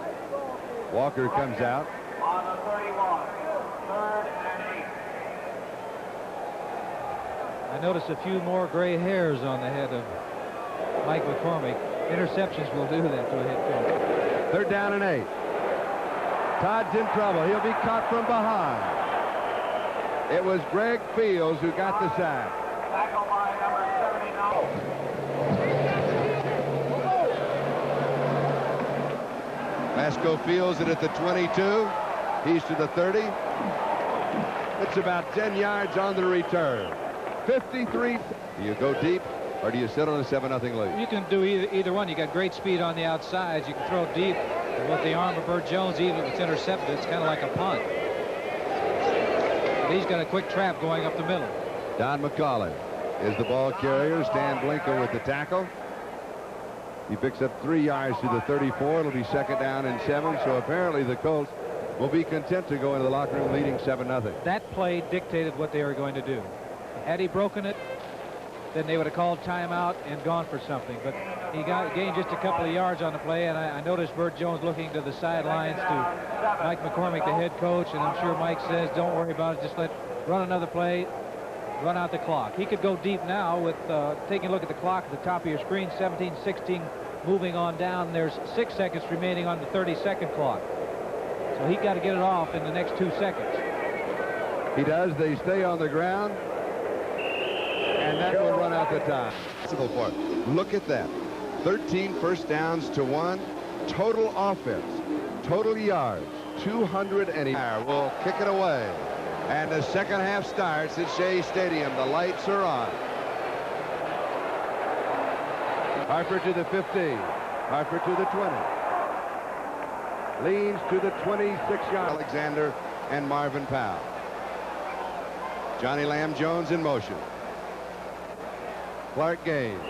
Walker comes out. On the 31, 3rd and 8. I noticed a few more gray hairs on the head of Mike McCormick. Interceptions will do that to a head coach. 3rd down and 8. Todd's in trouble. He'll be caught from behind. It was Greg Fields who got the sack. Tackle by number 79. Vasco Fields it at the 22. He's to the 30. It's about 10 yards on the return. 53. Do you go deep or do you sit on a 7-0 lead? You can do either one. You got great speed on the outsides. You can throw deep. And with the arm of Burt Jones, even if it's intercepted, it's kind of like a punt. But he's got a quick trap going up the middle. Don McCauley is the ball carrier. Stan Blinken with the tackle. He picks up 3 yards to the 34. It'll be 2nd down and 7. So apparently the Colts will be content to go into the locker room leading 7-0. That play dictated what they were going to do. Had he broken it, then they would have called timeout and gone for something. But he gained just a couple of yards on the play, and I noticed Burt Jones looking to the sidelines to Mike McCormick, the head coach, and I'm sure Mike says, don't worry about it, just run another play, run out the clock. He could go deep now with taking a look at the clock at the top of your screen, 17-16 moving on down. There's 6 seconds remaining on the 30-second clock. So he got to get it off in the next 2 seconds. He does. They stay on the ground. And that will run out the time. Look at that. 13 first downs to 1. Total offense. Total yards. 280. Will kick it away. And the second half starts at Shea Stadium. The lights are on. Harper to the 15. Harper to the 20. Leans to the 26-yard. Alexander and Marvin Powell. Johnny Lamb Jones in motion. Clark Gaines.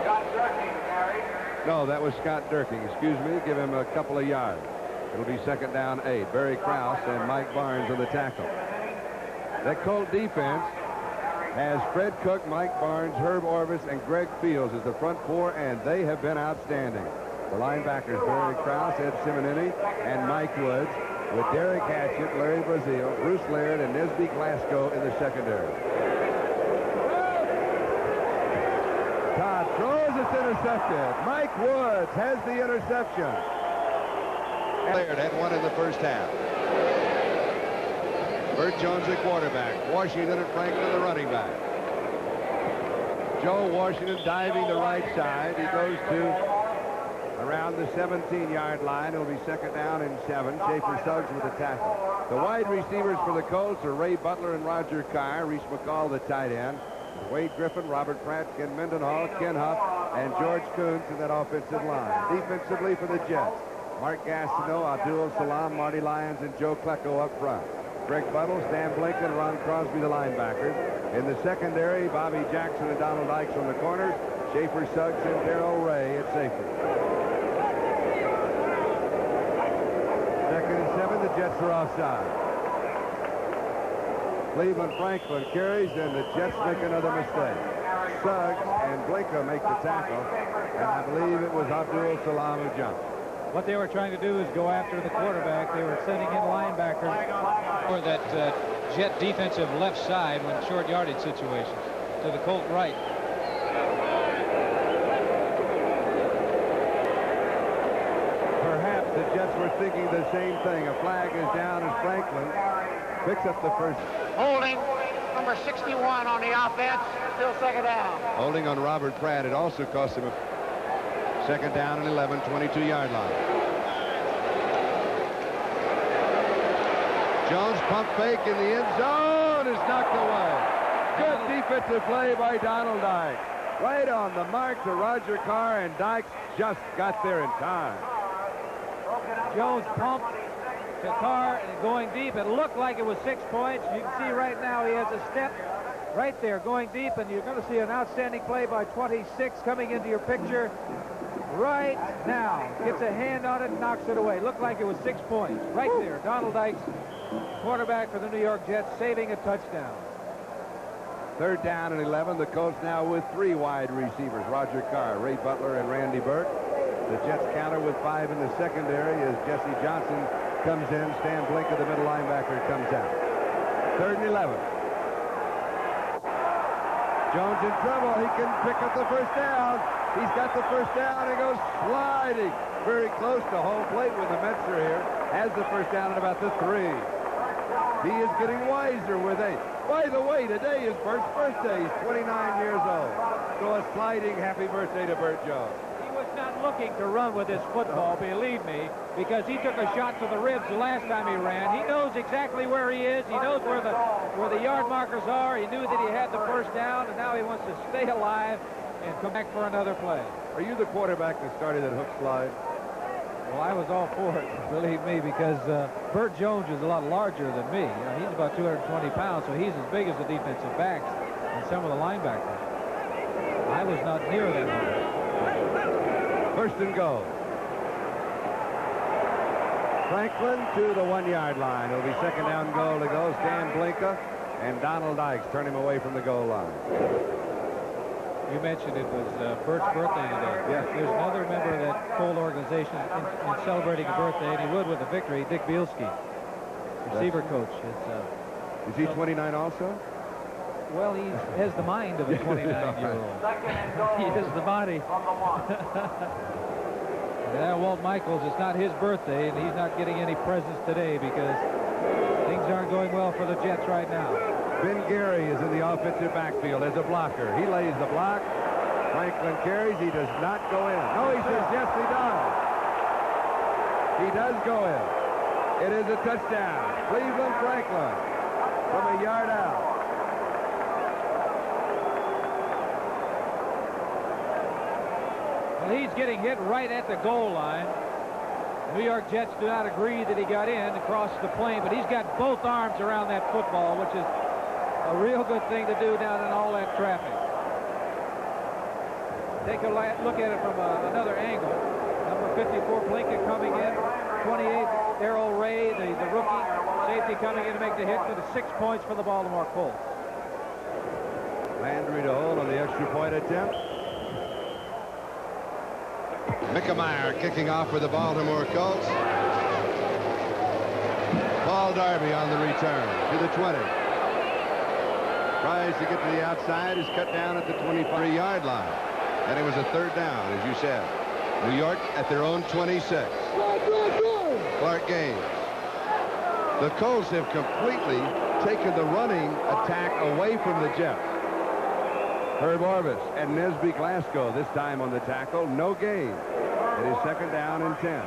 Scott Durkee carried. No, that was Scott Durkee. Excuse me. Give him a couple of yards. It'll be 2nd down 8. Barry Krause and Mike Barnes on the tackle. That Colt defense has Fred Cook, Mike Barnes, Herb Orvis, and Greg Fields as the front 4, and they have been outstanding. The linebackers, Barry Krause, Ed Simonini, and Mike Woods, with Derek Hatchett, Larry Brazil, Bruce Laird, and Nesby Glasgow in the secondary. Todd throws, it's intercepted. Mike Woods has the interception. Laird had one in the first half. Burt Jones the quarterback. Washington and Franklin the running back. Joe Washington diving the right side. He goes to around the 17-yard line. It'll be 2nd down and 7. Schaefer Suggs with the tackle. The wide receivers for the Colts are Ray Butler and Roger Carr. Reese McCall, the tight end. Wade Griffin, Robert Pratt, Ken Mendenhall, Ken Huff, and George Kuntz in that offensive line. Defensively for the Jets, Mark Gastineau, Abdul Salam, Marty Lyons, and Joe Klecko up front. Greg Buttle, Stan Blinken, Ron Crosby, the linebackers. In the secondary, Bobby Jackson and Donald Dykes on the corners. Schaefer Suggs and Darrell Ray at safety. 2nd and 7, the Jets are offside. Cleveland Franklin carries, and the Jets make another mistake. Suggs and Blinken make the tackle, and I believe it was Abdul Salam who jumped. What they were trying to do is go after the quarterback. They were sending in linebackers for that Jet defensive left side when short yardage situations to the Colt right. Perhaps the Jets were thinking the same thing. A flag is down as Franklin picks up the first. Holding number 61 on the offense. Still 2nd down. Holding on Robert Pratt. It also cost him a 2nd down and 11, 22-yard line. Jones pump fake in the end zone is knocked away. Good defensive play by Donald Dykes. Right on the mark to Roger Carr, and Dykes just got there in time. Jones pumped to Carr and going deep. It looked like it was 6 points. You can see right now he has a step right there going deep, and you're going to see an outstanding play by 26 coming into your picture right now. Gets a hand on it and knocks it away. Looked like it was 6 points. Right there, Donald Dykes, quarterback for the New York Jets, saving a touchdown. 3rd down and 11. The Colts now with 3 wide receivers, Roger Carr, Ray Butler, and Randy Burke. The Jets counter with 5 in the secondary as Jesse Johnson comes in. Stan Blinka, the middle linebacker, comes out. 3rd and 11. Jones in trouble. He can pick up the first down. He's got the first down and goes sliding very close to home plate when the Mets are here. Has the first down at about the 3. He is getting wiser with 8. By the way, today is Bert's birthday. He's 29 years old. So a sliding happy birthday to Bert Jones. He was not looking to run with his football, believe me, because he took a shot to the ribs the last time he ran. He knows exactly where he is. He knows where the yard markers are. He knew that he had the first down, and now he wants to stay alive and come back for another play. Are you the quarterback that started that hook slide? Well, I was all for it, believe me, because Bert Jones is a lot larger than me. You know, he's about 220 pounds, so he's as big as the defensive backs and some of the linebackers. I was not near that much. 1st and goal. Franklin to the 1-yard line. It'll be 2nd down goal to go. Stan Blinka and Donald Dykes turn him away from the goal line. You mentioned it was Bert's birthday today. Yes. There's another member of that Colt organization in celebrating a birthday, and he would with a victory, Dick Bielski, receiver coach. Is he 29 also? Well, he has the mind of a 29-year-old. He has the body. Yeah, Walt Michaels, it's not his birthday, and he's not getting any presents today because things aren't going well for the Jets right now. Ben Gary is in the offensive backfield as a blocker. He lays the block. Franklin carries. He does not go in. No, he says yes, he does. He does go in. It is a touchdown. Cleveland Franklin from a yard out. Well, he's getting hit right at the goal line. New York Jets do not agree that he got in across the plane, but he's got both arms around that football, which is a real good thing to do down in all that traffic. Take a look at it from another angle. Number 54, Blinka coming in. 28, Errol Ray, the rookie safety coming in to make the hit for the 6 points for the Baltimore Colts. Landry to hold on the extra point attempt. Mickemeyer kicking off for the Baltimore Colts. Paul Darby on the return to the 20. Tries to get to the outside, is cut down at the 23-yard line. And it was a 3rd down, as you said. New York at their own 26. Clark Gaines. The Colts have completely taken the running attack away from the Jets. Herb Orvis and Nesby Glasgow this time on the tackle. No gain. It is 2nd down and 10.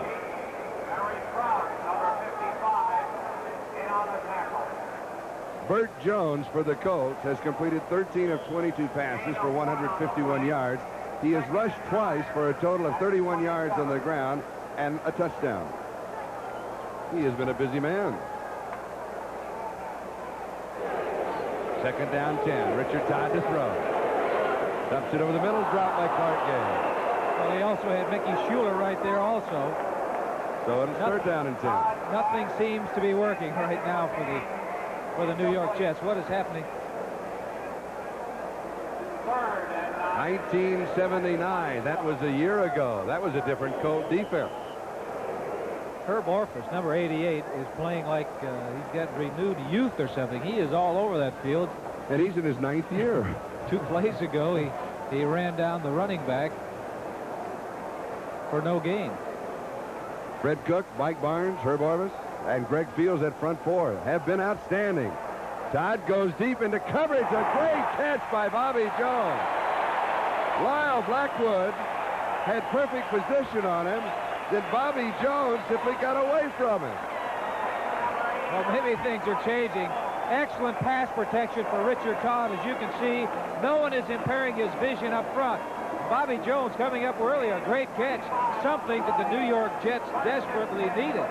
Bert Jones for the Colts has completed 13 of 22 passes for 151 yards. He has rushed twice for a total of 31 yards on the ground and a touchdown. He has been a busy man. 2nd down 10. Richard Todd to throw. Dumps it over the middle, dropped by Clark Gaines. Well, he also had Mickey Schuler right there also. So it's 3rd down and 10. Nothing seems to be working right now for the New York Jets. What is happening? 1979. That was a year ago. That was a different Colt defense. Herb Orvis, number 88, is playing like he's got renewed youth or something. He is all over that field. And he's in his 9th year. 2 plays ago, he ran down the running back for no gain. Fred Cook, Mike Barnes, Herb Orvis, and Greg Fields at front 4 have been outstanding. Todd goes deep into coverage. A great catch by Bobby Jones. Lyle Blackwood had perfect position on him. Then Bobby Jones simply got away from him. Well, maybe things are changing. Excellent pass protection for Richard Todd. As you can see, no one is impairing his vision up front. Bobby Jones coming up early, a great catch, something that the New York Jets desperately needed.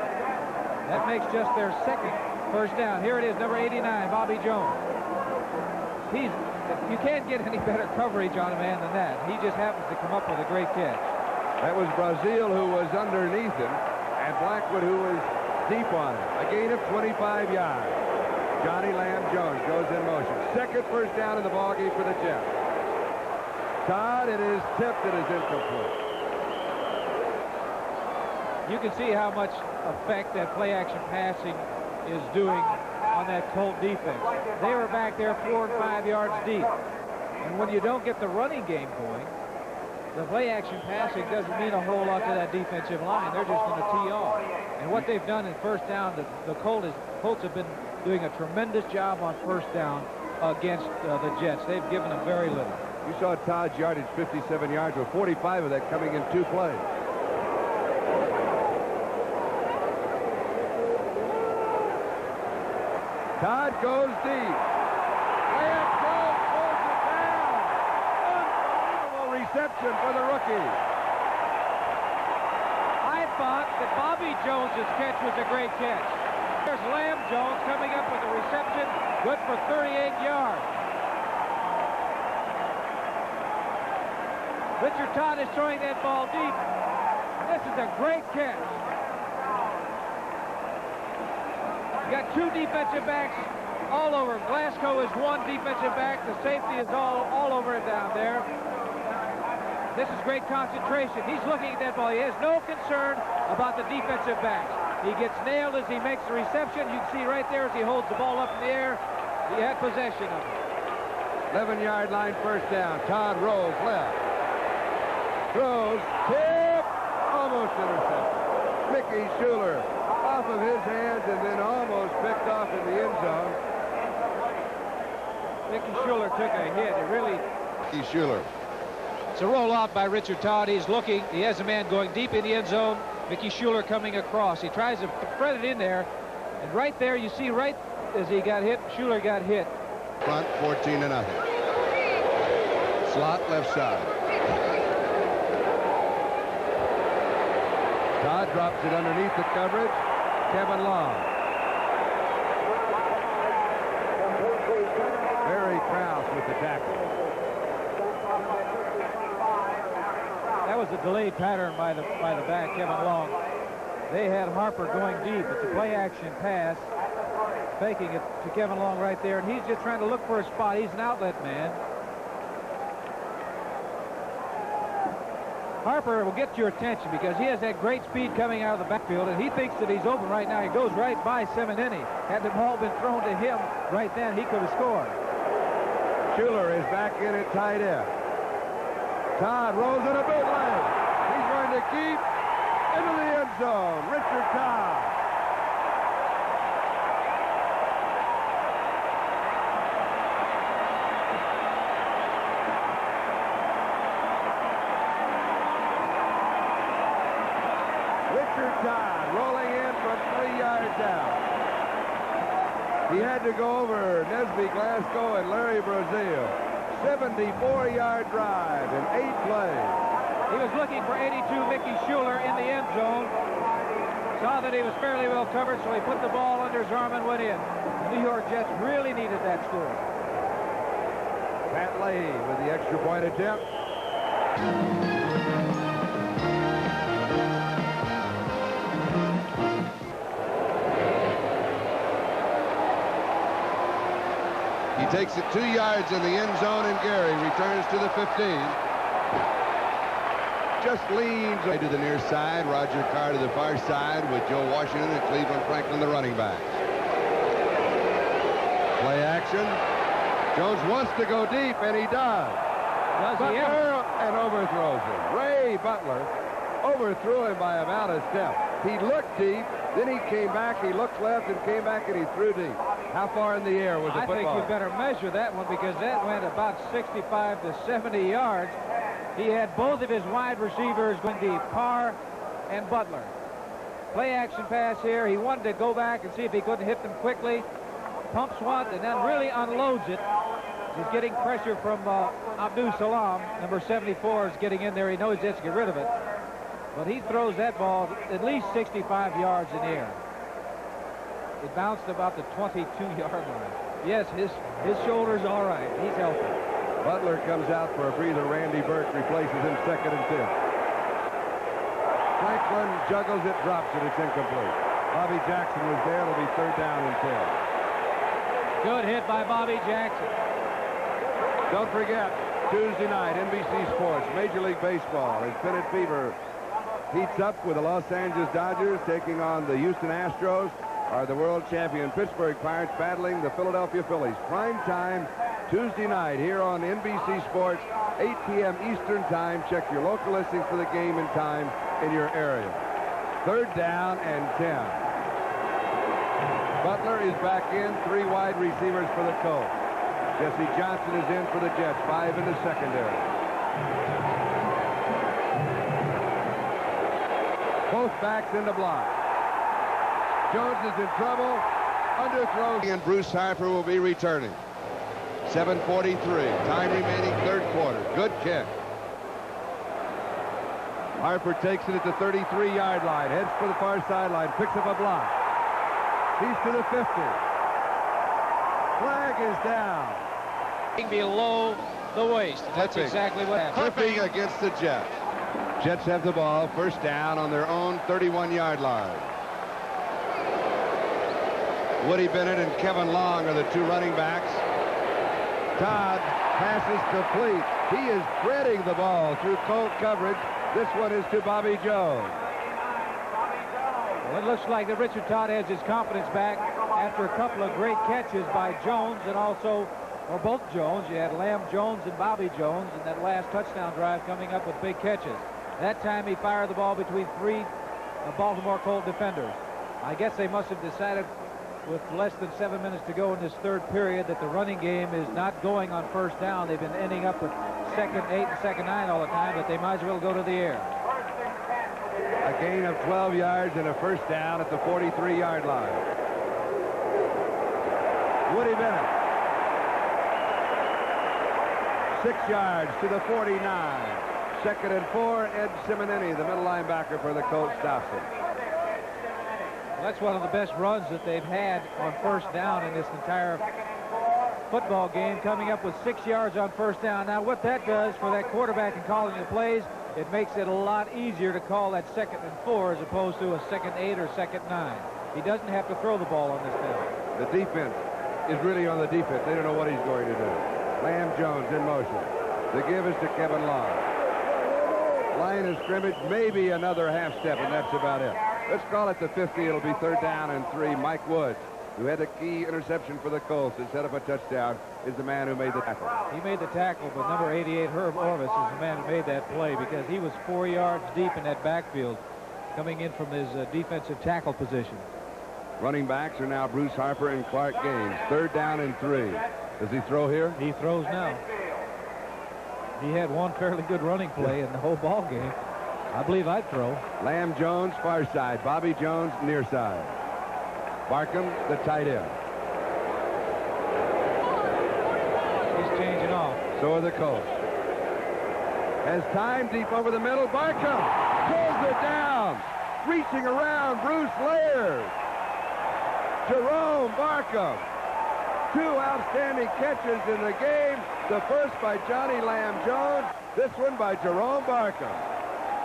That makes just their 2nd first down. Here it is, number 89, Bobby Jones. you can't get any better coverage on a man than that. He just happens to come up with a great catch. That was Brazil who was underneath him, and Blackwood who was deep on him. A gain of 25 yards. Johnny Lamb Jones goes in motion. Second first down in the ballgame for the Jets. Todd, it is tipped. It is incomplete. You can see how much effect that play-action passing is doing on that Colt defense. They were back there 4 and 5 yards deep. And when you don't get the running game going, the play-action passing doesn't mean a whole lot to that defensive line. They're just going to tee off. And what they've done in first down, the Colts have been doing a tremendous job on first down against the Jets. They've given them very little. You saw Todd's yardage, 57 yards, with 45 of that coming in 2 plays. Todd goes deep. Lamb Jones pulls it down. Unbelievable reception for the rookie. I thought that Bobby Jones's catch was a great catch. There's Lamb Jones coming up with a reception, good for 38 yards. Richard Todd is throwing that ball deep. This is a great catch. You got 2 defensive backs all over. Glasgow is 1 defensive back. The safety is all over it down there. This is great concentration. He's looking at that ball. He has no concern about the defensive backs. He gets nailed as he makes the reception. You can see right there as he holds the ball up in the air. He had possession of it. 11-yard line first down. Todd rolls left. Throws. Tip. Almost intercepted. Mickey Schuler off of his hands and then almost picked off in the end zone. Mickey Schuler took a hit. It really... Mickey Schuler. It's a roll out by Richard Todd. He's looking. He has a man going deep in the end zone. Mickey Schuler coming across. He tries to thread it in there. And right there, you see right as he got hit, Schuler got hit. Front 14-0. Slot left side. Todd drops it underneath the coverage. Kevin Long. Barry Krause with the tackle. That was a delayed pattern by the back, Kevin Long. They had Harper going deep. It's a play-action pass, faking it to Kevin Long right there, and he's just trying to look for a spot. He's an outlet man. Harper will get your attention because he has that great speed coming out of the backfield, and he thinks that he's open right now. He goes right by Simonini. Had the ball been thrown to him right then, he could have scored. Schuler is back in at tight end. Todd rolls in a bootleg. He's going to keep into the end zone. Richard Todd. Richard Todd rolling in from 3 yards out. He had to go over Nesby Glasgow and Larry Brazil. 74-yard drive in 8 plays. He was looking for 82 Mickey Schuler in the end zone. Saw that he was fairly well covered, so he put the ball under his arm and went in. The New York Jets really needed that score. Pat Leahy with the extra point attempt. He takes it 2 yards in the end zone, and Gary returns to the 15. Just leans to the near side. Roger Carr to the far side with Joe Washington and Cleveland Franklin, the running backs. Play action. Jones wants to go deep, and he does. Butler and overthrows him. Ray Butler overthrew him by about a step. He looked deep, then he came back, he looked left, and came back, and he threw deep. How far in the air was the football? I think you better measure that one because that went about 65 to 70 yards. He had both of his wide receivers going deep, Carr and Butler. Play action pass here. He wanted to go back and see if he couldn't hit them quickly. Pumps one and then really unloads it. He's getting pressure from Abdul Salam. Number 74 is getting in there. He knows he has to get rid of it. But he throws that ball at least 65 yards in the air. It bounced about the 22-yard line. Yes, his shoulder's all right. He's healthy. Butler comes out for a breather. Randy Burke replaces him 2nd and 10. Franklin juggles it, drops it. It's incomplete. Bobby Jackson was there. It'll be 3rd down and 10. Good hit by Bobby Jackson. Don't forget, Tuesday night, NBC Sports, Major League Baseball, as Pennant Fever heats up with the Los Angeles Dodgers taking on the Houston Astros, are the world champion Pittsburgh Pirates battling the Philadelphia Phillies. Prime time Tuesday night here on NBC Sports, 8 p.m. Eastern Time. Check your local listings for the game and time in your area. 3rd down and 10. Butler is back in. 3 wide receivers for the Colts. Jesse Johnson is in for the Jets. 5 in the secondary. Both backs in the block. Jones is in trouble. Underthrows. And Bruce Harper will be returning. 7:43. Time remaining, 3rd quarter. Good kick. Harper takes it at the 33-yard line. Heads for the far sideline. Picks up a block. He's to the 50. Flag is down. Below the waist. That's exactly what happened. Clipping against the Jets. Jets have the ball. 1st down on their own 31-yard line. Woody Bennett and Kevin Long are the 2 running backs. Todd passes complete. He is threading the ball through Colt coverage. This one is to Bobby Jones. Well, it looks like that Richard Todd has his confidence back after a couple of great catches by Jones and also, or both Jones. You had Lamb Jones and Bobby Jones in that last touchdown drive coming up with big catches. That time he fired the ball between 3 Baltimore Colt defenders. I guess they must have decided with less than 7 minutes to go in this 3rd period that the running game is not going on 1st down. They've been ending up with 2nd 8 and 2nd 9 all the time, but they might as well go to the air. A gain of 12 yards and a 1st down at the 43-yard line. Woody Bennett. 6 yards to the 49. 2nd and 4. Ed Simonini, the middle linebacker for the Colts, stops it. Well, that's one of the best runs that they've had on 1st down in this entire football game, coming up with 6 yards on 1st down. Now, what that does for that quarterback in calling the plays, it makes it a lot easier to call that 2nd and 4 as opposed to a 2nd 8 or 2nd 9. He doesn't have to throw the ball on this down. The defense is really on the defense. They don't know what he's going to do. Lamb Jones in motion. The give is to Kevin Long. Line of scrimmage, maybe another half step, and that's about it. Let's call it the 50. It'll be 3rd down and 3. Mike Woods, who had the key interception for the Colts and set up a touchdown, is the man who made the tackle. He made the tackle, but number 88, Herb Orvis, is the man who made that play because he was 4 yards deep in that backfield coming in from his defensive tackle position. Running backs are now Bruce Harper and Clark Gaines. 3rd down and 3. Does he throw here? He throws now. He had one fairly good running play in the whole ball game. I believe I'd throw. Lamb Jones, far side. Bobby Jones, near side. Barkham, the tight end. He's changing off. So are the Colts. Has time deep over the middle. Barkham pulls it down. Reaching around, Bruce Laird. Jerome Barkham. 2 outstanding catches in the game. The first by Johnny Lamb Jones. This one by Jerome Barkham.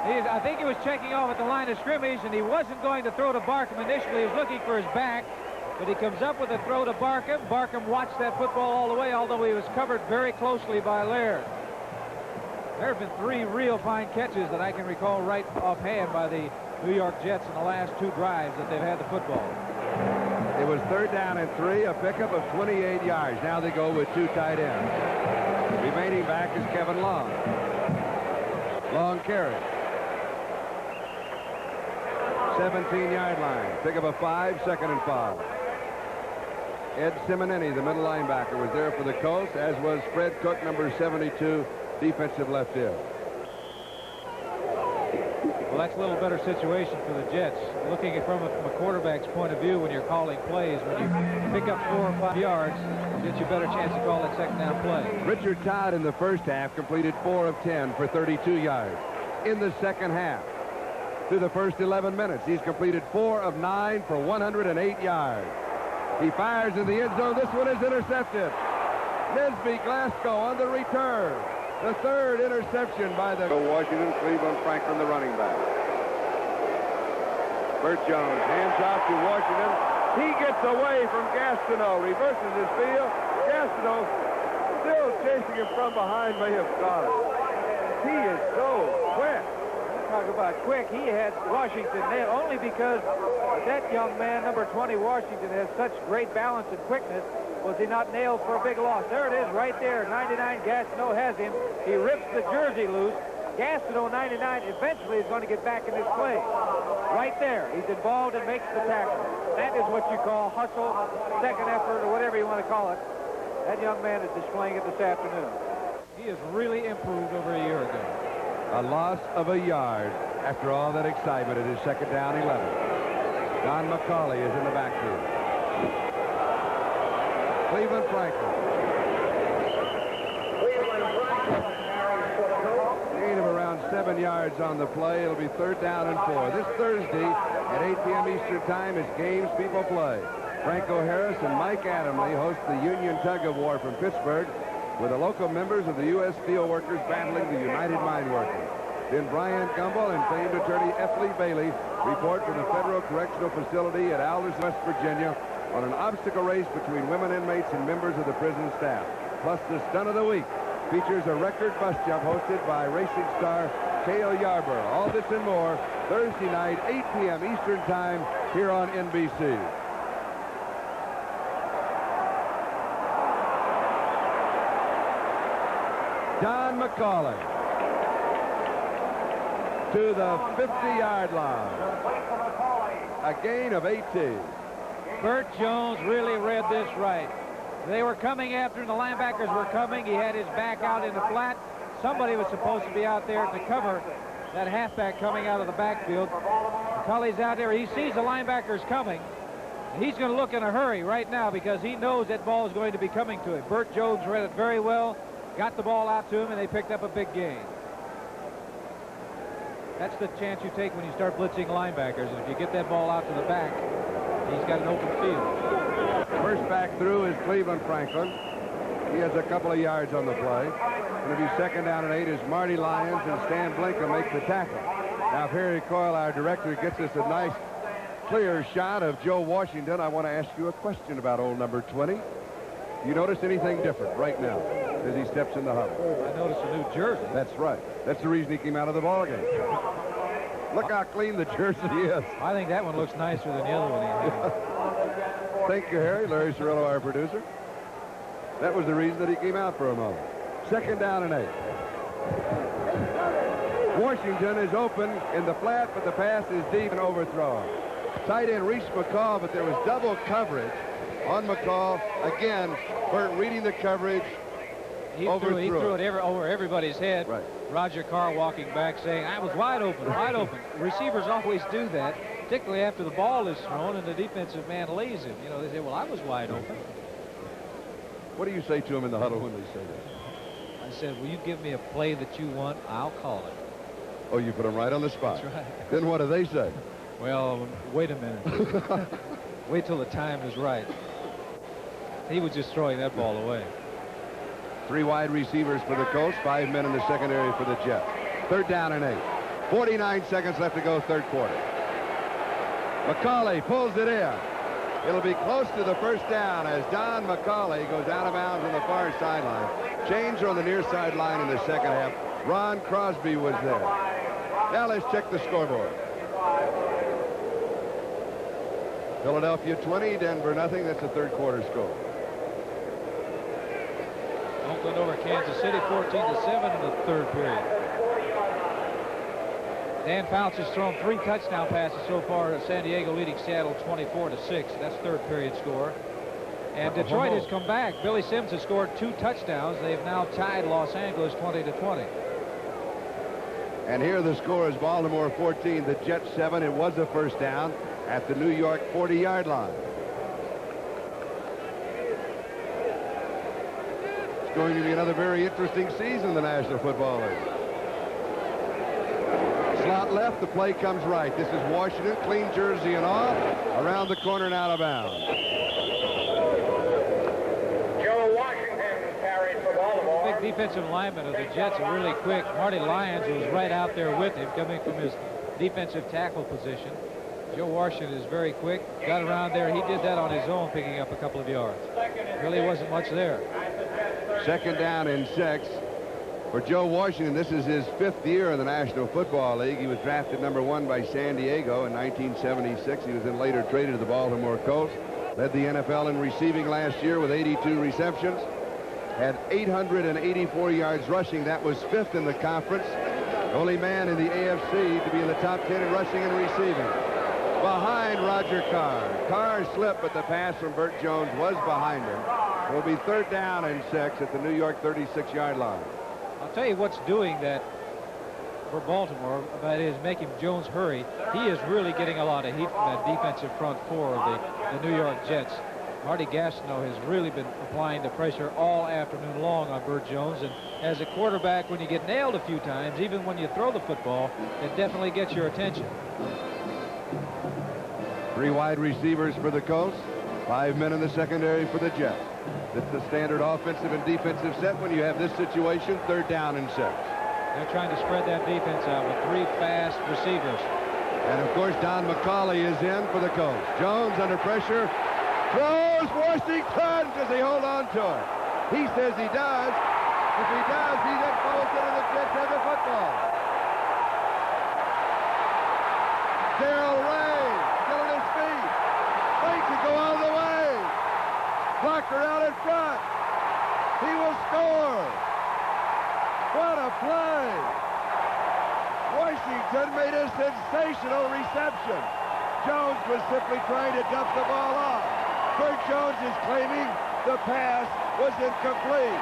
I think he was checking off at the line of scrimmage, and he wasn't going to throw to Barkham initially. He was looking for his back, but he comes up with a throw to Barkham. Barkham watched that football all the way, although he was covered very closely by Laird. There have been 3 real fine catches that I can recall right offhand by the New York Jets in the last 2 drives that they've had the football. It was 3rd down and 3, a pickup of 28 yards. Now they go with 2 tight ends. Remaining back is Kevin Long. Long carry. 17-yard line. Pick up a 5, 2nd and 5. Ed Simonini, the middle linebacker, was there for the Colts, as was Fred Cook, number 72, defensive left end. Well, that's a little better situation for the Jets. Looking at from a quarterback's point of view when you're calling plays, when you pick up 4 or 5 yards, it gives you a better chance to call that 2nd down play. Richard Todd in the first half completed 4 of 10 for 32 yards. In the second half, through the first 11 minutes, he's completed 4 of 9 for 108 yards. He fires in the end zone. This one is intercepted. Nisby Glasgow on the return. The third interception by the Washington. Cleveland Franklin, the running back. Burt Jones hands off to Washington. He gets away from Gastineau. Reverses his field. Gastineau still chasing him from behind, may have got it. He is so quick. Talk about quick. He had Washington nailed only because that young man, number 20, Washington, has such great balance and quickness. Was he not nailed for a big loss? There it is right there. 99, Gastineau has him. He rips the jersey loose. Gastineau, 99, eventually is going to get back in this play. Right there. He's involved and makes the tackle. That is what you call hustle, second effort, or whatever you want to call it. That young man is displaying it this afternoon. He has really improved over a year ago. A loss of a yard after all that excitement. It is second down, 11. Don McCauley is in the backfield. Cleveland Franklin. Gain of around 7 yards on the play. It'll be third down and 4. This Thursday at 8 p.m. Eastern Time is Games People Play. Franco Harris and Mike Adamley host the Union Tug of War from Pittsburgh, with the local members of the U.S. Steelworkers battling the United Mine Workers. Then Brian Gumbel and famed attorney F. Lee Bailey report from the Federal Correctional Facility at Aldous, West Virginia, on an obstacle race between women inmates and members of the prison staff. Plus, the stunt of the week features a record bus jump hosted by racing star Cale Yarborough. All this and more Thursday night, 8 p.m. Eastern Time, here on NBC. Don McCauley to the 50-yard line. A gain of 18. Burt Jones really read this right. They were coming after him. The linebackers were coming. He had his back out in the flat. Somebody was supposed to be out there to cover that halfback coming out of the backfield. McCauley's out there. He sees the linebackers coming. He's going to look in a hurry right now because he knows that ball is going to be coming to him. Burt Jones read it very well. Got the ball out to him, and they picked up a big gain. That's the chance you take when you start blitzing linebackers. And if you get that ball out to the back, he's got an open field. First back through is Cleveland Franklin. He has a couple of yards on the play. Going to be second down and 8 as Marty Lyons and Stan Blinken make the tackle. Now, if Harry Coyle, our director, gets us a nice, clear shot of Joe Washington, I want to ask you a question about old number 20. You notice anything different right now as he steps in the huddle? I noticed a new jersey. That's right. That's the reason he came out of the ball game. Look how clean the jersey is. I think that one looks nicer than the other one he had. Thank you, Harry. Larry Cirillo, our producer. That was the reason that he came out for a moment. Second down and 8. Washington is open in the flat, but the pass is deep and overthrown. Tight end Reese McCall, but there was double coverage on McCall. Again, Burt reading the coverage. He threw it over everybody's head. Right. Roger Carr walking back saying, I was wide open, wide open. Receivers always do that, particularly after the ball is thrown and the defensive man lays him. You know, they say, well, I was wide open. What do you say to him in the huddle when they say that? I said, will you give me a play that you want? I'll call it. Oh, you put him right on the spot. That's right. Then what do they say? Well, wait a minute. Wait till the time is right. He was just throwing that ball away. 3 wide receivers for the Colts, 5 men in the secondary for the Jets. Third down and 8. 49 seconds left to go, third quarter. McCauley pulls it in. It'll be close to the first down as Don McCauley goes out of bounds on the far sideline. Chains are on the near sideline in the second half. Ron Crosby was there. Now let's check the scoreboard. Philadelphia 20, Denver nothing. That's the third quarter score. Oakland over Kansas City 14-7 in the third period. Dan Fouts has thrown 3 touchdown passes so far. San Diego leading Seattle 24-6. That's third period score. And Detroit has come back. Billy Sims has scored 2 touchdowns. They've now tied Los Angeles 20-20. And here the score is Baltimore 14, the Jets 7. It was a first down at the New York 40-yard line. It's going to be another very interesting season in the National Football League. Slot left, the play comes right. This is Washington, clean jersey and off, around the corner and out of bounds. defensive linemen of the Jets are really quick. Marty Lyons was right out there with him, coming from his defensive tackle position. Joe Washington is very quick. Got around there. He did that on his own, picking up a couple of yards. Really wasn't much there. Second down and 6 for Joe Washington. This is his 5th year in the National Football League. He was drafted #1 by San Diego in 1976. He was then later traded to the Baltimore Colts. Led the NFL in receiving last year with 82 receptions. Had 884 yards rushing. That was 5th in the conference. Only man in the AFC to be in the top 10 in rushing and receiving. Behind Roger Carr. Carr slipped, but the pass from Burt Jones was behind him. It will be 3rd down and 6 at the New York 36-yard line. I'll tell you what's doing that for Baltimore, that is making Jones hurry. He is really getting a lot of heat from that defensive front four of the New York Jets. Marty Gastineau has really been applying the pressure all afternoon long on Burt Jones. And as a quarterback, when you get nailed a few times, even when you throw the football, it definitely gets your attention. 3 wide receivers for the Colts. 5 men in the secondary for the Jets. It's the standard offensive and defensive set when you have this situation. 3rd down and 6. They're trying to spread that defense out with 3 fast receivers. And, of course, Don McCauley is in for the Colts. Jones under pressure. Throws Washington. Does he hold on to it? He says he does. If he does, he then falls into the Jets have the football. Darrell Ray still on his feet. Waits to go all the way. Blocker out in front. He will score. What a play. Washington made a sensational reception. Jones was simply trying to dump the ball off. Burt Jones is claiming the pass was incomplete.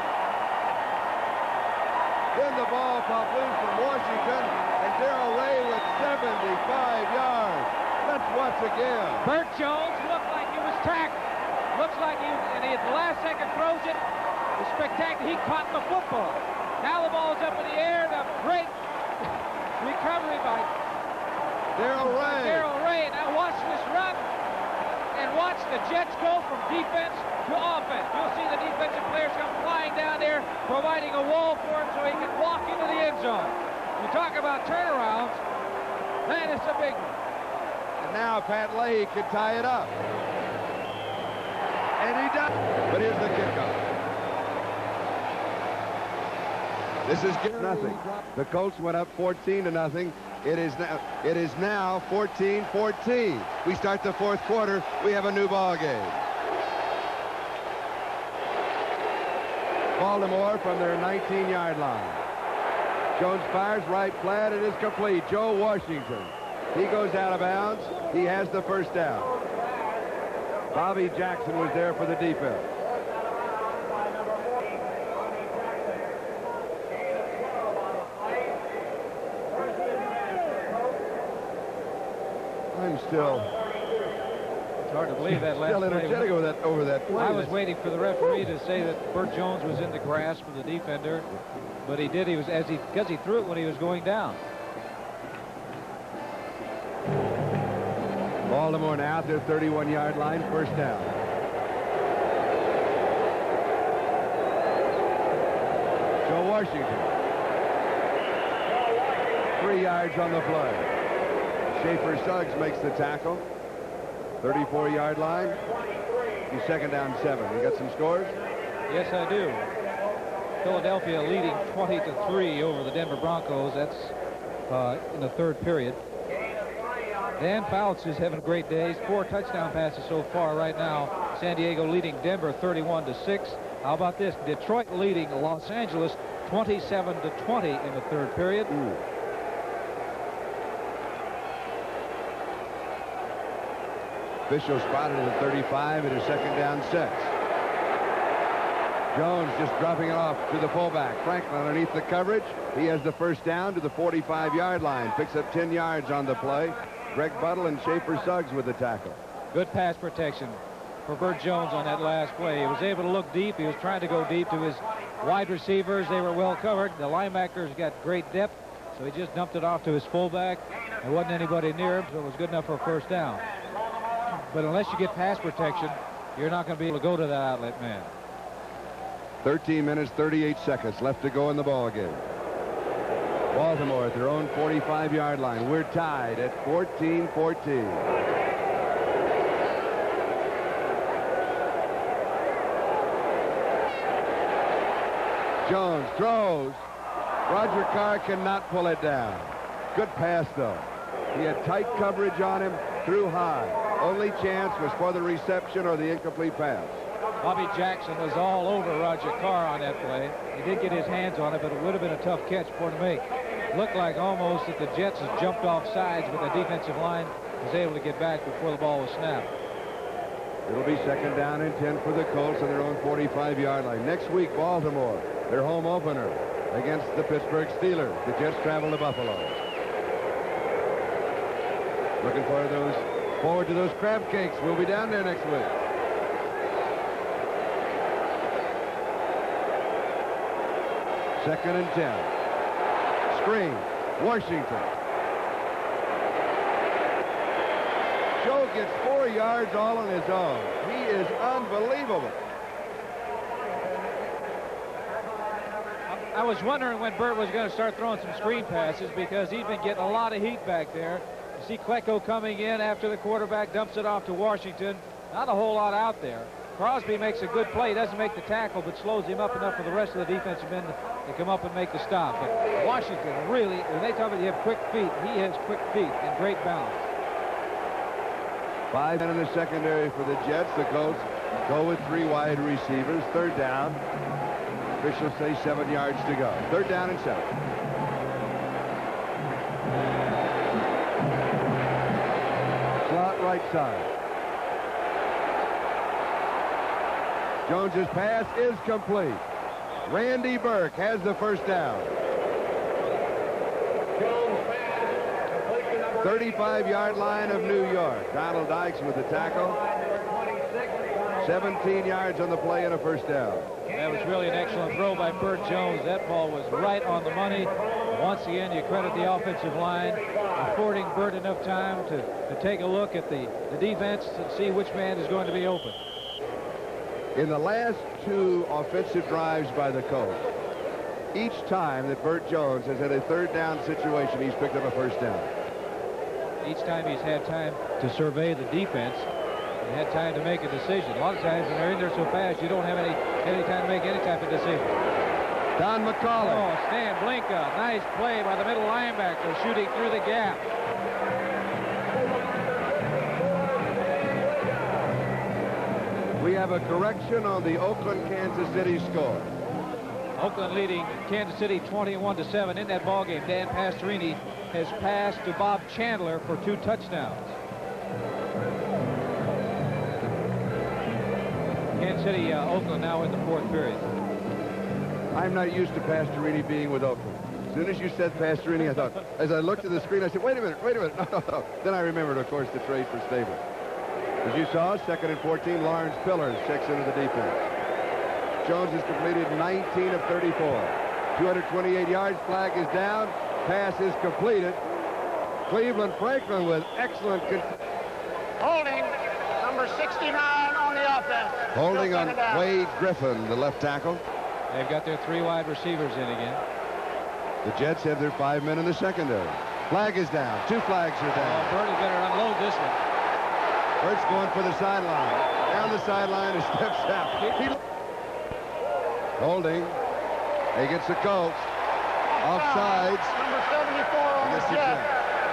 Then the ball popped loose from Washington, and Darrell Ray with 75 yards. Let's watch again. Burt Jones looked like he was tackled. Looks like he was, and he at the last second throws it. It's spectacular. He caught the football. Now the ball's up in the air. The great recovery by Darrell Ray. Now watch this run. And watch the Jets go from defense to offense. You'll see the defensive players come flying down there, providing a wall for him so he can walk into the end zone. You talk about turnarounds, that is a big one. And now Pat Leahy can tie it up. And he does. But here's the kickoff. This is nothing. The Colts went up 14-0. It is now 14-14. We start the 4th quarter. We have a new ball game. Baltimore from their 19-yard line. Jones fires right flat. It is complete. Joe Washington. He goes out of bounds. He has the 1st down. Bobby Jackson was there for the defense. It's hard to believe that last still play. energetic over that play. I was waiting for the referee to say that Burt Jones was in the grasp of the defender, but he did. He was because he threw it when he was going down. Baltimore now at their 31-yard line, 1st down. Joe Washington. 3 yards on the play. Schaefer Suggs makes the tackle. 34-yard line. He's 2nd down 7. You got some scores? Yes, I do. Philadelphia leading 20-3 over the Denver Broncos. That's in the 3rd period. Dan Fouts is having great days. 4 touchdown passes so far right now. San Diego leading Denver 31-6. How about this? Detroit leading Los Angeles 27-20 in the 3rd period. Official spotted at the 35. It is 2nd down 6. Jones just dropping it off to the fullback. Franklin underneath the coverage. He has the 1st down to the 45-yard line. Picks up 10 yards on the play. Greg Buttle and Schaefer Suggs with the tackle. Good pass protection for Burt Jones on that last play. He was able to look deep. He was trying to go deep to his wide receivers. They were well covered. The linebackers got great depth, so he just dumped it off to his fullback. There wasn't anybody near him, so it was good enough for a 1st down. But unless you get pass protection, you're not going to be able to go to that outlet man. 13 minutes, 38 seconds left to go in the ball game. Baltimore at their own 45-yard line. We're tied at 14-14. Jones throws. Roger Carr cannot pull it down. Good pass, though. He had tight coverage on him, threw high. Only chance was for the reception or the incomplete pass. Bobby Jackson was all over Roger Carr on that play. He did get his hands on it, but it would have been a tough catch for him to make. Looked like almost that the Jets had jumped off sides, but the defensive line was able to get back before the ball was snapped. It'll be second down and 10 for the Colts on their own 45-yard line. Next week, Baltimore, their home opener against the Pittsburgh Steelers. The Jets travel to Buffalo. Looking forward to those crab cakes. We'll be down there next week. Second and 10. Screen. Washington. Joe gets 4 yards all on his own. He is unbelievable. I was wondering when Burt was going to start throwing some screen passes because he's been getting a lot of heat back there. You see Klecko coming in after the quarterback dumps it off to Washington. Not a whole lot out there. Crosby makes a good play. Doesn't make the tackle, but slows him up enough for the rest of the defensive men to come up and make the stop. But Washington really, when they talk about you have quick feet, he has quick feet and great balance. 5 men in the secondary for the Jets. The Colts go with 3 wide receivers. Third down. Officials say 7 yards to go. Third down and 7. Slot right side. Jones's pass is complete. Randy Burke has the first down. 35-yard line of New York. Donald Dykes with the tackle. 17 yards on the play and a first down. That was really an excellent throw by Burt Jones. That ball was right on the money. Once again, you credit the offensive line, affording Burt enough time to take a look at the defense and see which man is going to be open. In the last 2 offensive drives by the Colts, each time that Burt Jones has had a third down situation, he's picked up a first down. Each time he's had time to survey the defense, he had time to make a decision. A lot of times when they're in there so fast, you don't have any time to make any type of decision. Don McCauley. Oh, Stan Blinka. Nice play by the middle linebacker, shooting through the gap. We have a correction on the Oakland-Kansas City score. Oakland leading Kansas City 21-7 in that ball game. Dan Pastorini has passed to Bob Chandler for 2 touchdowns. Kansas City, Oakland now in the 4th period. I'm not used to Pastorini being with Oakland. As soon as you said Pastorini, I thought, as I looked at the screen, I said, wait a minute, no. Then I remembered, of course, the trade for Stabler. As you saw, second and 14, Lawrence Pillars checks into the defense. Jones has completed 19 of 34. 228 yards, flag is down, pass is completed. Cleveland Franklin with excellent... Holding, number 69 on the offense. Holding on Wade Griffin, the left tackle. They've got their 3 wide receivers in again. The Jets have their 5 men in the secondary. Flag is down. 2 flags are down. Burt had better unload this one. Burt's going for the sideline. Down the sideline, he steps out. Holding against the Colts. Offsides. Number 74 on the Jets.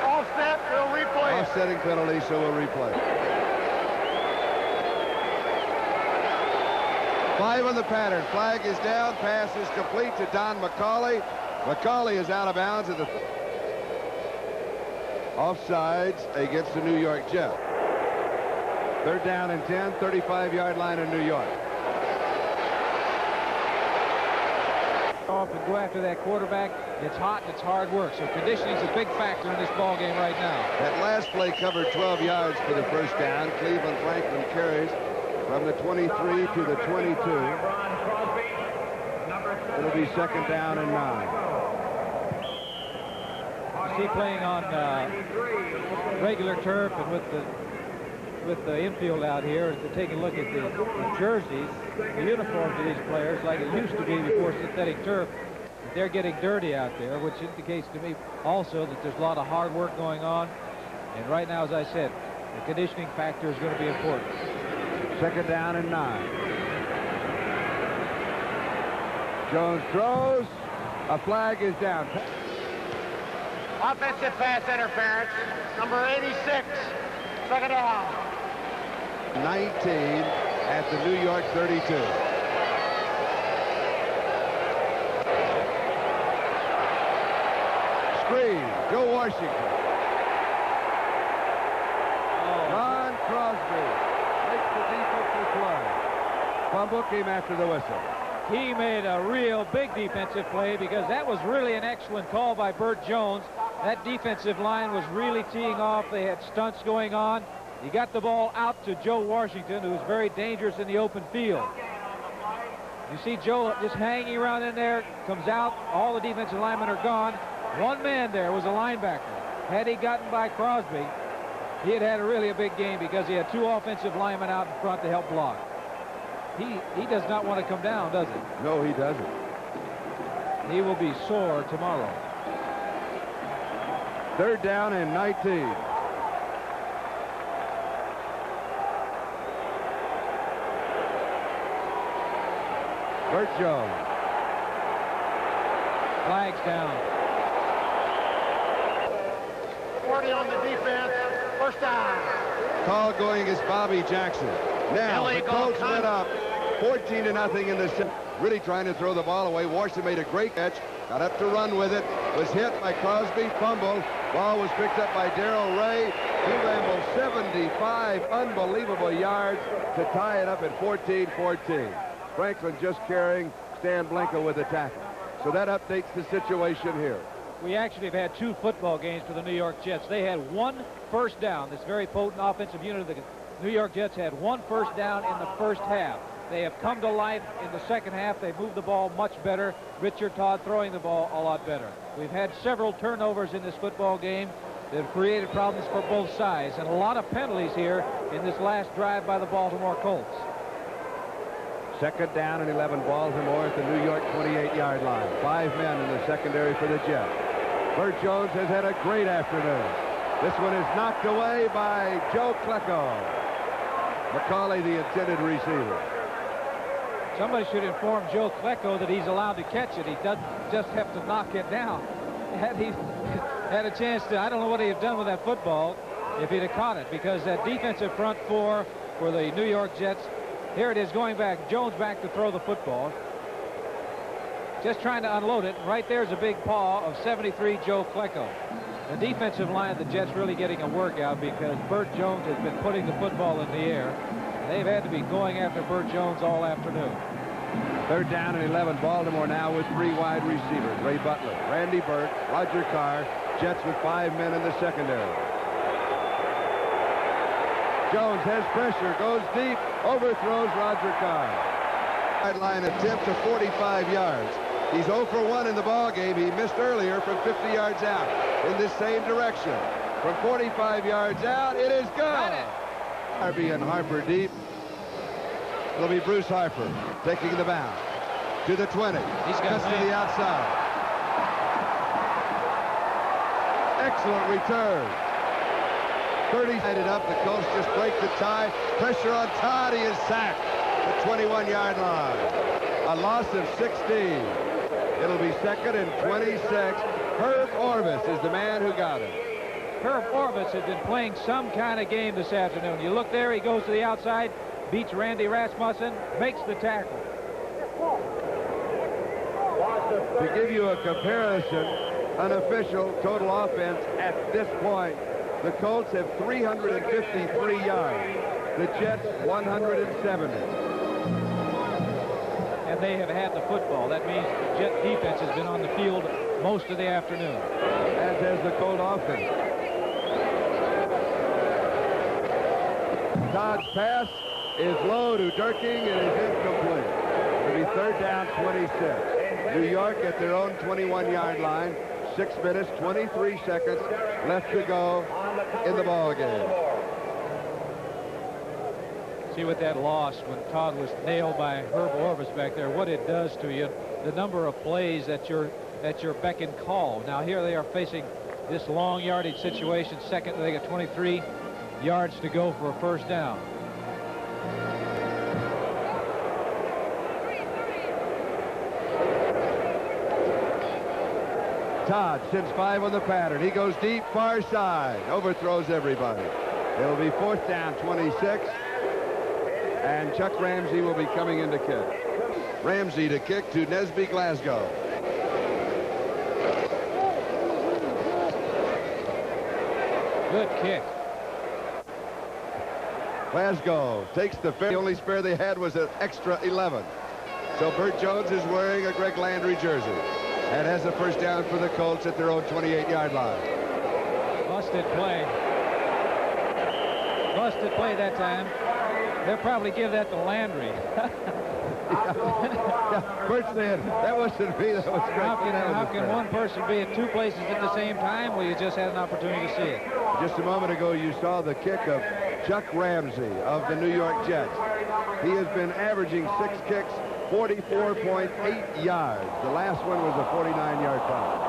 Offset, we'll replay. Offsetting penalty, so we'll replay. 5 on the pattern. Flag is down. Pass is complete to Don McCauley. McCauley is out of bounds at the offsides against the New York Jets. Third down and 10, 35-yard line in New York. Off and go after that quarterback. It's hot and it's hard work. So conditioning is a big factor in this ball game right now. That last play covered 12 yards for the first down. Cleveland Franklin carries from the 23 to the 22. It'll be second down and 9. You see playing on regular turf and with the with the infield out here to take a look at the jerseys, the uniforms of these players, like it used to be before synthetic turf. They're getting dirty out there, which indicates to me also that there's a lot of hard work going on. And right now, as I said, the conditioning factor is going to be important. Second down and 9. Jones throws. A flag is down. Offensive pass interference, number 86, second down. 19 at the New York 32. Screen, Joe Washington. Ron Crosby makes the defensive play. Fumble came after the whistle. He made a real big defensive play because that was really an excellent call by Burt Jones. That defensive line was really teeing off. They had stunts going on. He got the ball out to Joe Washington, who was very dangerous in the open field. You see Joe just hanging around in there, comes out, all the defensive linemen are gone. One man there was a linebacker. Had he gotten by Crosby, he had had really a big game because he had 2 offensive linemen out in front to help block. He does not want to come down, does he? No, he doesn't. He will be sore tomorrow. Third down and 19. Burt Jones. Flags down. 40 on the defense, first down. Call going is Bobby Jackson. Now, the Colts went up 14-0 in the second. Really trying to throw the ball away. Washington made a great catch. Got up to run with it. Was hit by Crosby. Fumble. Ball was picked up by Darrell Ray. He rambled 75 unbelievable yards to tie it up at 14-14. Franklin just carrying Stan Blanco with the tackle. So that updates the situation here. We actually have had 2 football games for the New York Jets. They had 1 first down. This very potent offensive unit of the New York Jets had 1 first down in the first half. They have come to life in the second half. They moved the ball much better. Richard Todd throwing the ball a lot better. We've had several turnovers in this football game that have created problems for both sides, and a lot of penalties here in this last drive by the Baltimore Colts. Second down and 11, Baltimore at the New York 28-yard line. 5 men in the secondary for the Jets. Burt Jones has had a great afternoon. This one is knocked away by Joe Klecko. McCauley, the intended receiver. Somebody should inform Joe Klecko that he's allowed to catch it. He doesn't just have to knock it down. Had he had a chance to, I don't know what he'd have done with that football if he'd have caught it, because that defensive front 4 for the New York Jets, here it is going back. Jones back to throw the football. Just trying to unload it. Right there's a big paw of 73 Joe Klecko. The defensive line of the Jets really getting a workout because Burt Jones has been putting the football in the air. They've had to be going after Burt Jones all afternoon. Third down and 11, Baltimore now with 3 wide receivers. Ray Butler, Randy Burke, Roger Carr. Jets with 5 men in the secondary. Jones has pressure, goes deep, overthrows Roger Carr. Sideline attempt to 45 yards. He's 0 for 1 in the ball game. He missed earlier from 50 yards out in this same direction. From 45 yards out, it is good. Harvey and Harper deep. It'll be Bruce Harper taking the bound to the 20. He's got to the outside. Excellent return. 30 headed up. The Colts just break the tie. Pressure on Todd. He is sacked. The 21-yard line. A loss of 16. It'll be second and 26. Herb Orvis is the man who got it. Herb Orvis has been playing some kind of game this afternoon. You look there, he goes to the outside, beats Randy Rasmussen, makes the tackle. To give you a comparison, unofficial total offense at this point, the Colts have 353 yards. The Jets 170. And they have had the football. That means the Jet defense has been on the field most of the afternoon. As has the Colt offense. Todd's pass is low to Durking and is incomplete. It'll be third down, 26. New York at their own 21-yard line. 6 minutes, 23 seconds left to go in the ball game. See what that loss when Todd was nailed by Herb Orvis back there, what it does to you, the number of plays at your beck and call. Now here they are facing this long yardage situation. Second, they got 23 yards to go for a first down. Todd sends 5 on the pattern. He goes deep, far side, overthrows everybody. It'll be 4th down, 26. And Chuck Ramsey will be coming in to kick. Ramsey to kick to Nesby Glasgow. Good kick. Glasgow takes the fair. The only spare they had was an extra 11. So Burt Jones is wearing a Greg Landry jersey and has a first down for the Colts at their own 28-yard line. Busted play. Busted play that time. They'll probably give that to Landry. Burt said, that wasn't me, that was Greg. How can one person be at 2 places at the same time? Well, you just had an opportunity to see it. Just a moment ago, you saw the kick of Chuck Ramsey of the New York Jets. He has been averaging 6 kicks, 44.8 yards. The last one was a 49-yard punt.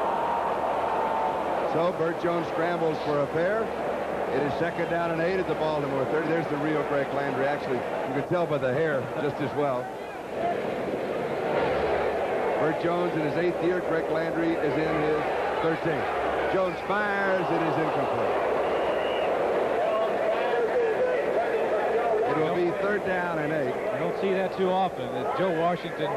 So Burt Jones scrambles for a pair. It is 2nd down and 8 at the Baltimore 30. There's the real Greg Landry. Actually, you can tell by the hair just as well. Burt Jones in his 8th year. Greg Landry is in his 13th. Jones fires. It is incomplete. It will be 3rd down and 8. You don't see that too often, that Joe Washington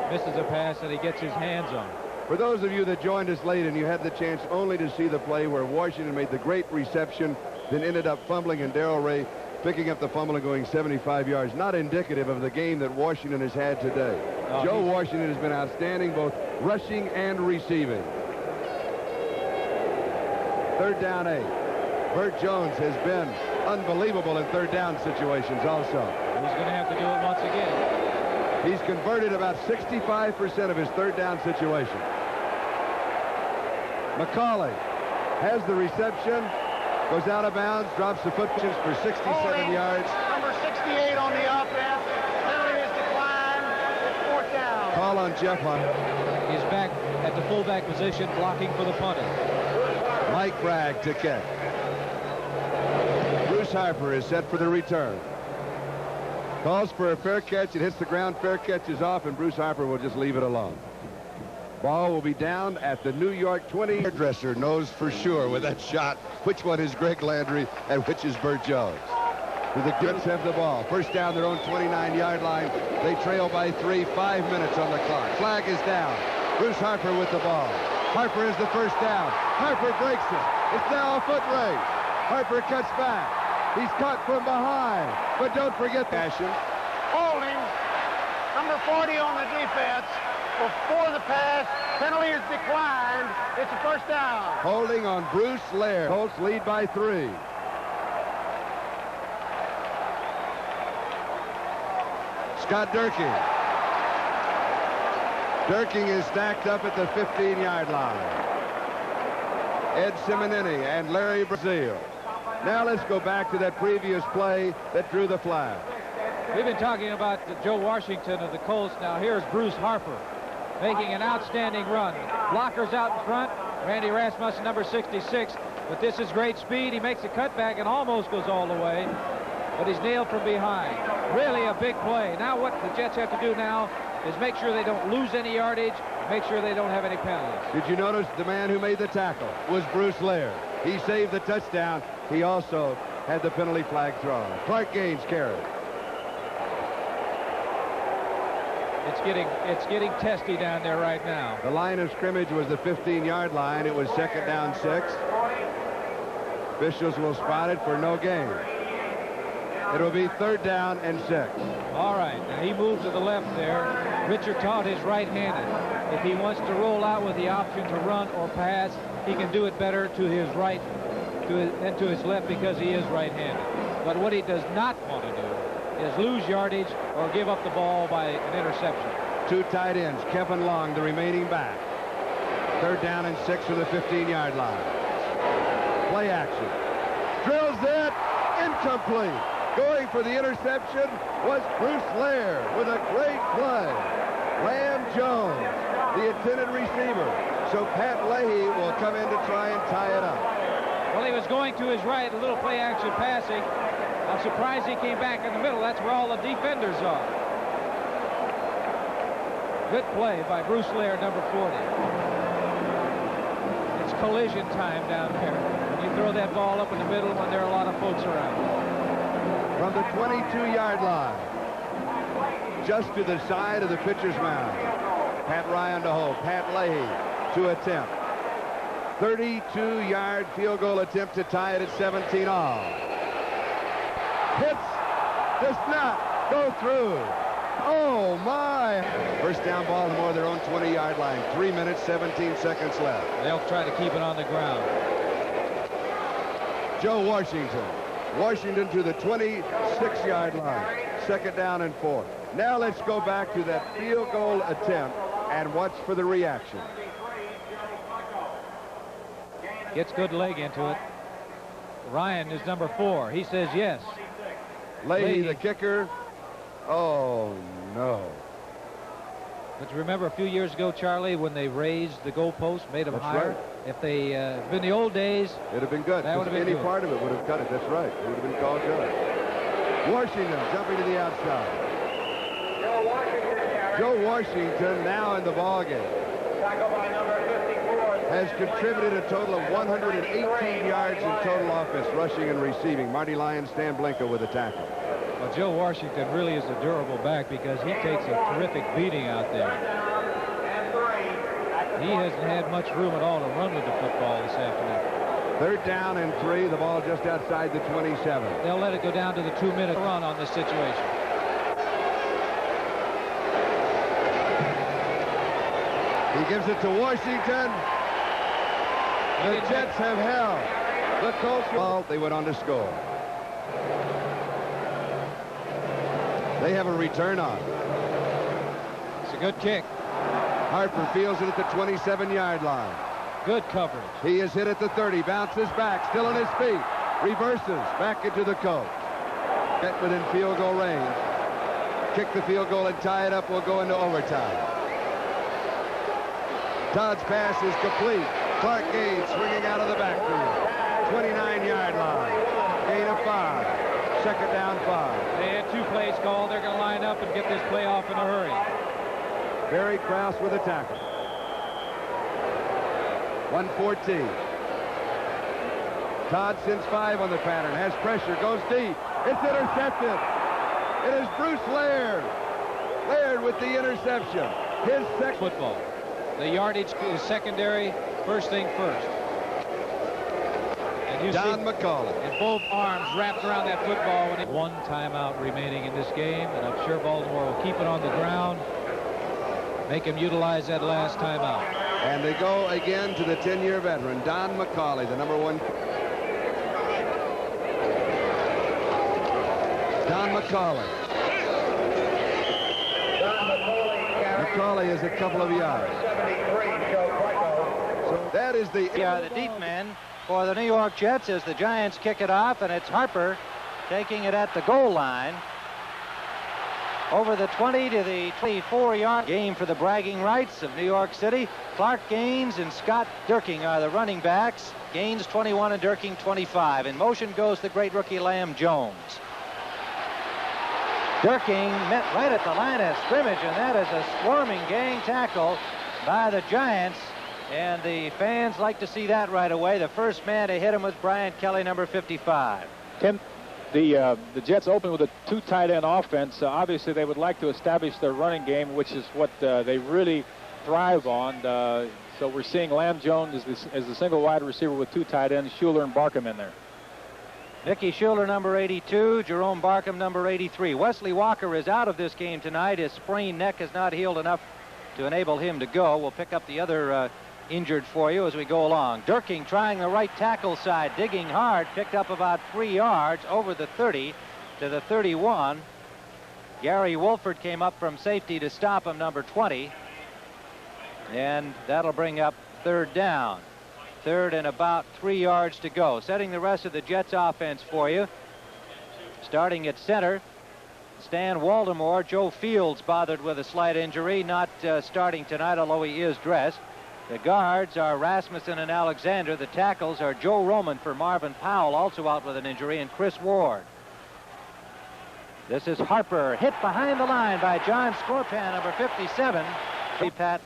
misses a pass that he gets his hands on. For those of you that joined us late and you had the chance only to see the play where Washington made the great reception, then ended up fumbling, and Darrell Ray picking up the fumble and going 75 yards, not indicative of the game that Washington has had today. Joe Washington has been outstanding, both rushing and receiving. 3rd down 8. Burt Jones has been unbelievable in 3rd down situations also. He's going to have to do it once again. He's converted about 65% of his 3rd down situation. McCauley has the reception, goes out of bounds, drops the footprints for 67 yards. Number 68 on the offense. Penalty is declined. It's 4th down. Call on Jeff Hunt. He's back at the fullback position, blocking for the punter. Mike Bragg to kick. Bruce Harper is set for the return. Calls for a fair catch. It hits the ground. Fair catch is off, and Bruce Harper will just leave it alone. Ball will be down at the New York 20. Hairdresser knows for sure with that shot which one is Greg Landry and which is Burt Jones. The Jets have the ball. First down, their own 29-yard line. They trail by 3. 5 minutes on the clock. Flag is down. Bruce Harper with the ball. Harper is the first down. Harper breaks it. It's now a foot race. Harper cuts back. He's caught from behind. But don't forget passion. Holding. Number 40 on the defense. Before the pass, penalty is declined. It's a first down. Holding on Bruce Laird. Colts lead by 3. Scott Durking. Durking is stacked up at the 15-yard line. Ed Simonini and Larry Brazil. Now let's go back to that previous play that drew the flag. We've been talking about Joe Washington of the Colts. Now here's Bruce Harper making an outstanding run. Blockers out in front. Randy Rasmussen, number 66. But this is great speed. He makes a cutback and almost goes all the way. But he's nailed from behind. Really a big play. Now what the Jets have to do now is make sure they don't lose any yardage, make sure they don't have any penalties. Did you notice the man who made the tackle was Bruce Laird? He saved the touchdown. He also had the penalty flag thrown. Clark Gaines carried. It's getting testy down there right now. The line of scrimmage was the 15-yard line. It was 2nd down 6. Officials will spot it for no gain. It will be 3rd down and 6. All right, now he moves to the left there. Richard Todd is right-handed. If he wants to roll out with the option to run or pass, he can do it better to his right than to his left because he is right-handed. But what he does not want to do is lose yardage or give up the ball by an interception. 2 tight ends, Kevin Long, the remaining back. 3rd down and 6 from the 15-yard line. Play action. Drills it. Incomplete. Going for the interception was Bruce Lair with a great play. Lamb Jones, the intended receiver. So Pat Leahy will come in to try and tie it up. Well, he was going to his right, a little play action passing. I'm surprised he came back in the middle. That's where all the defenders are. Good play by Bruce Lair, number 40. It's collision time down there. When you throw that ball up in the middle when there are a lot of folks around. From the 22-yard line, just to the side of the pitcher's mound. Pat Ryan to hold. Pat Leahy to attempt. 32-yard field goal attempt to tie it at 17 all. Hits, does not go through. Oh, my. First down, Baltimore, their own 20-yard line. 3 minutes, 17 seconds left. They'll try to keep it on the ground. Joe Washington. Washington to the 26-yard line. Second down and 4. Now let's go back to that field goal attempt and watch for the reaction. Gets good leg into it. Ryan is number 4. He says yes. Leahy, the kicker. Oh, no. But you remember a few years ago, Charlie, when they raised the goalpost, made them That's higher? right. If they been the old days, it'd have been good. That would have been any good. part of it would have cut it. That's right. It would have been called good. Washington jumping to the outside. Joe Washington now in the ball game. Has contributed a total of 118 yards in total offense, rushing and receiving. Marty Lyons, Stan Blinka with a tackle. well, Joe Washington really is a durable back because he takes a terrific beating out there. He hasn't had much room at all to run with the football this afternoon. Third down and 3. The ball just outside the 27. They'll let it go down to the 2-minute run on this situation. He gives it to Washington. The Jets have held. The Colts, well, they went on to score. They have a return on. It's a good kick. Harper fields it at the 27-yard line. Good coverage. He is hit at the 30, bounces back, still on his feet, reverses back into the Colts. Get within field goal range. Kick the field goal and tie it up. We'll go into overtime. Todd's pass is complete. Clark Gaines swinging out of the backfield. 29-yard line. Gain of 5. Second down 5. They had 2 plays called. They're going to line up and get this play off in a hurry. Barry Krause with a tackle. 114. Todd sends 5 on the pattern. Has pressure. Goes deep. It's intercepted. It is Bruce Laird. Laird with the interception. His second Football. The yardage is secondary. First thing first. And you Don see McCauley. and both arms wrapped around that football. When 1 timeout remaining in this game, and I'm sure Baltimore will keep it on the ground. Make him utilize that last timeout. And they go again to the 10-year veteran, Don McCauley, the number 1. Don McCauley. McCauley is a couple of yards. So that is the deep man for the New York Jets as the Giants kick it off, and it's Harper taking it at the goal line. Over the 20 to the 24-yard game for the bragging rights of New York City. Clark Gaines and Scott Durking are the running backs. Gaines 21 and Durking 25. In motion goes the great rookie Lamb Jones. Durking met right at the line of scrimmage, and that is a swarming gang tackle by the Giants. And the fans like to see that right away. The first man to hit him was Brian Kelly, number 55. Tim, the Jets open with a 2 tight end offense. Obviously, they would like to establish their running game, which is what they really thrive on. So we're seeing Lamb Jones as the single wide receiver with 2 tight ends, Schuler and Barkham in there. Mickey Schuler, number 82. Jerome Barkham, number 83. Wesley Walker is out of this game tonight. His sprained neck has not healed enough to enable him to go. We'll pick up the other injured for you as we go along. Durking trying the right tackle side, digging hard, picked up about 3 yards over the 30 to the 31. Gary Wolford came up from safety to stop him, number 20. And that'll bring up 3rd down. 3rd and about 3 yards to go. Setting the rest of the Jets offense for you. Starting at center, Stan Waldemore. Joe Fields bothered with a slight injury, not starting tonight, although he is dressed. The guards are Rasmussen and Alexander. The tackles are Joe Roman for Marvin Powell, also out with an injury, and Chris Ward. This is Harper, hit behind the line by John Scorpan, number 57. Pat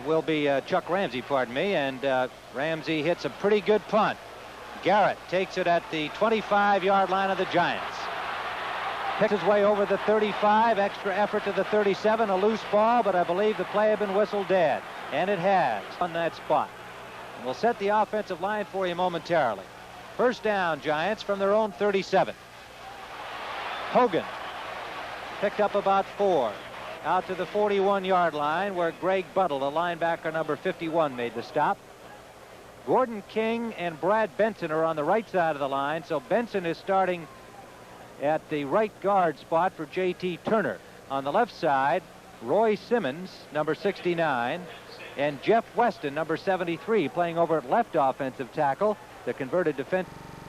will be Chuck Ramsey, pardon me, and Ramsey hits a pretty good punt. Garrett takes it at the 25-yard line of the Giants. Picks his way over the 35, extra effort to the 37, a loose ball, but I believe the play had been whistled dead, and it has on that spot. And we'll set the offensive line for you momentarily. First down, Giants from their own 37. Hogan picked up about 4. Out to the 41-yard line where Greg Buttle, the linebacker number 51, made the stop. Gordon King and Brad Benson are on the right side of the line, so Benson is starting at the right guard spot for J.T. Turner. On the left side, Roy Simmons, number 69, and Jeff Weston, number 73, playing over at left offensive tackle, the converted defense.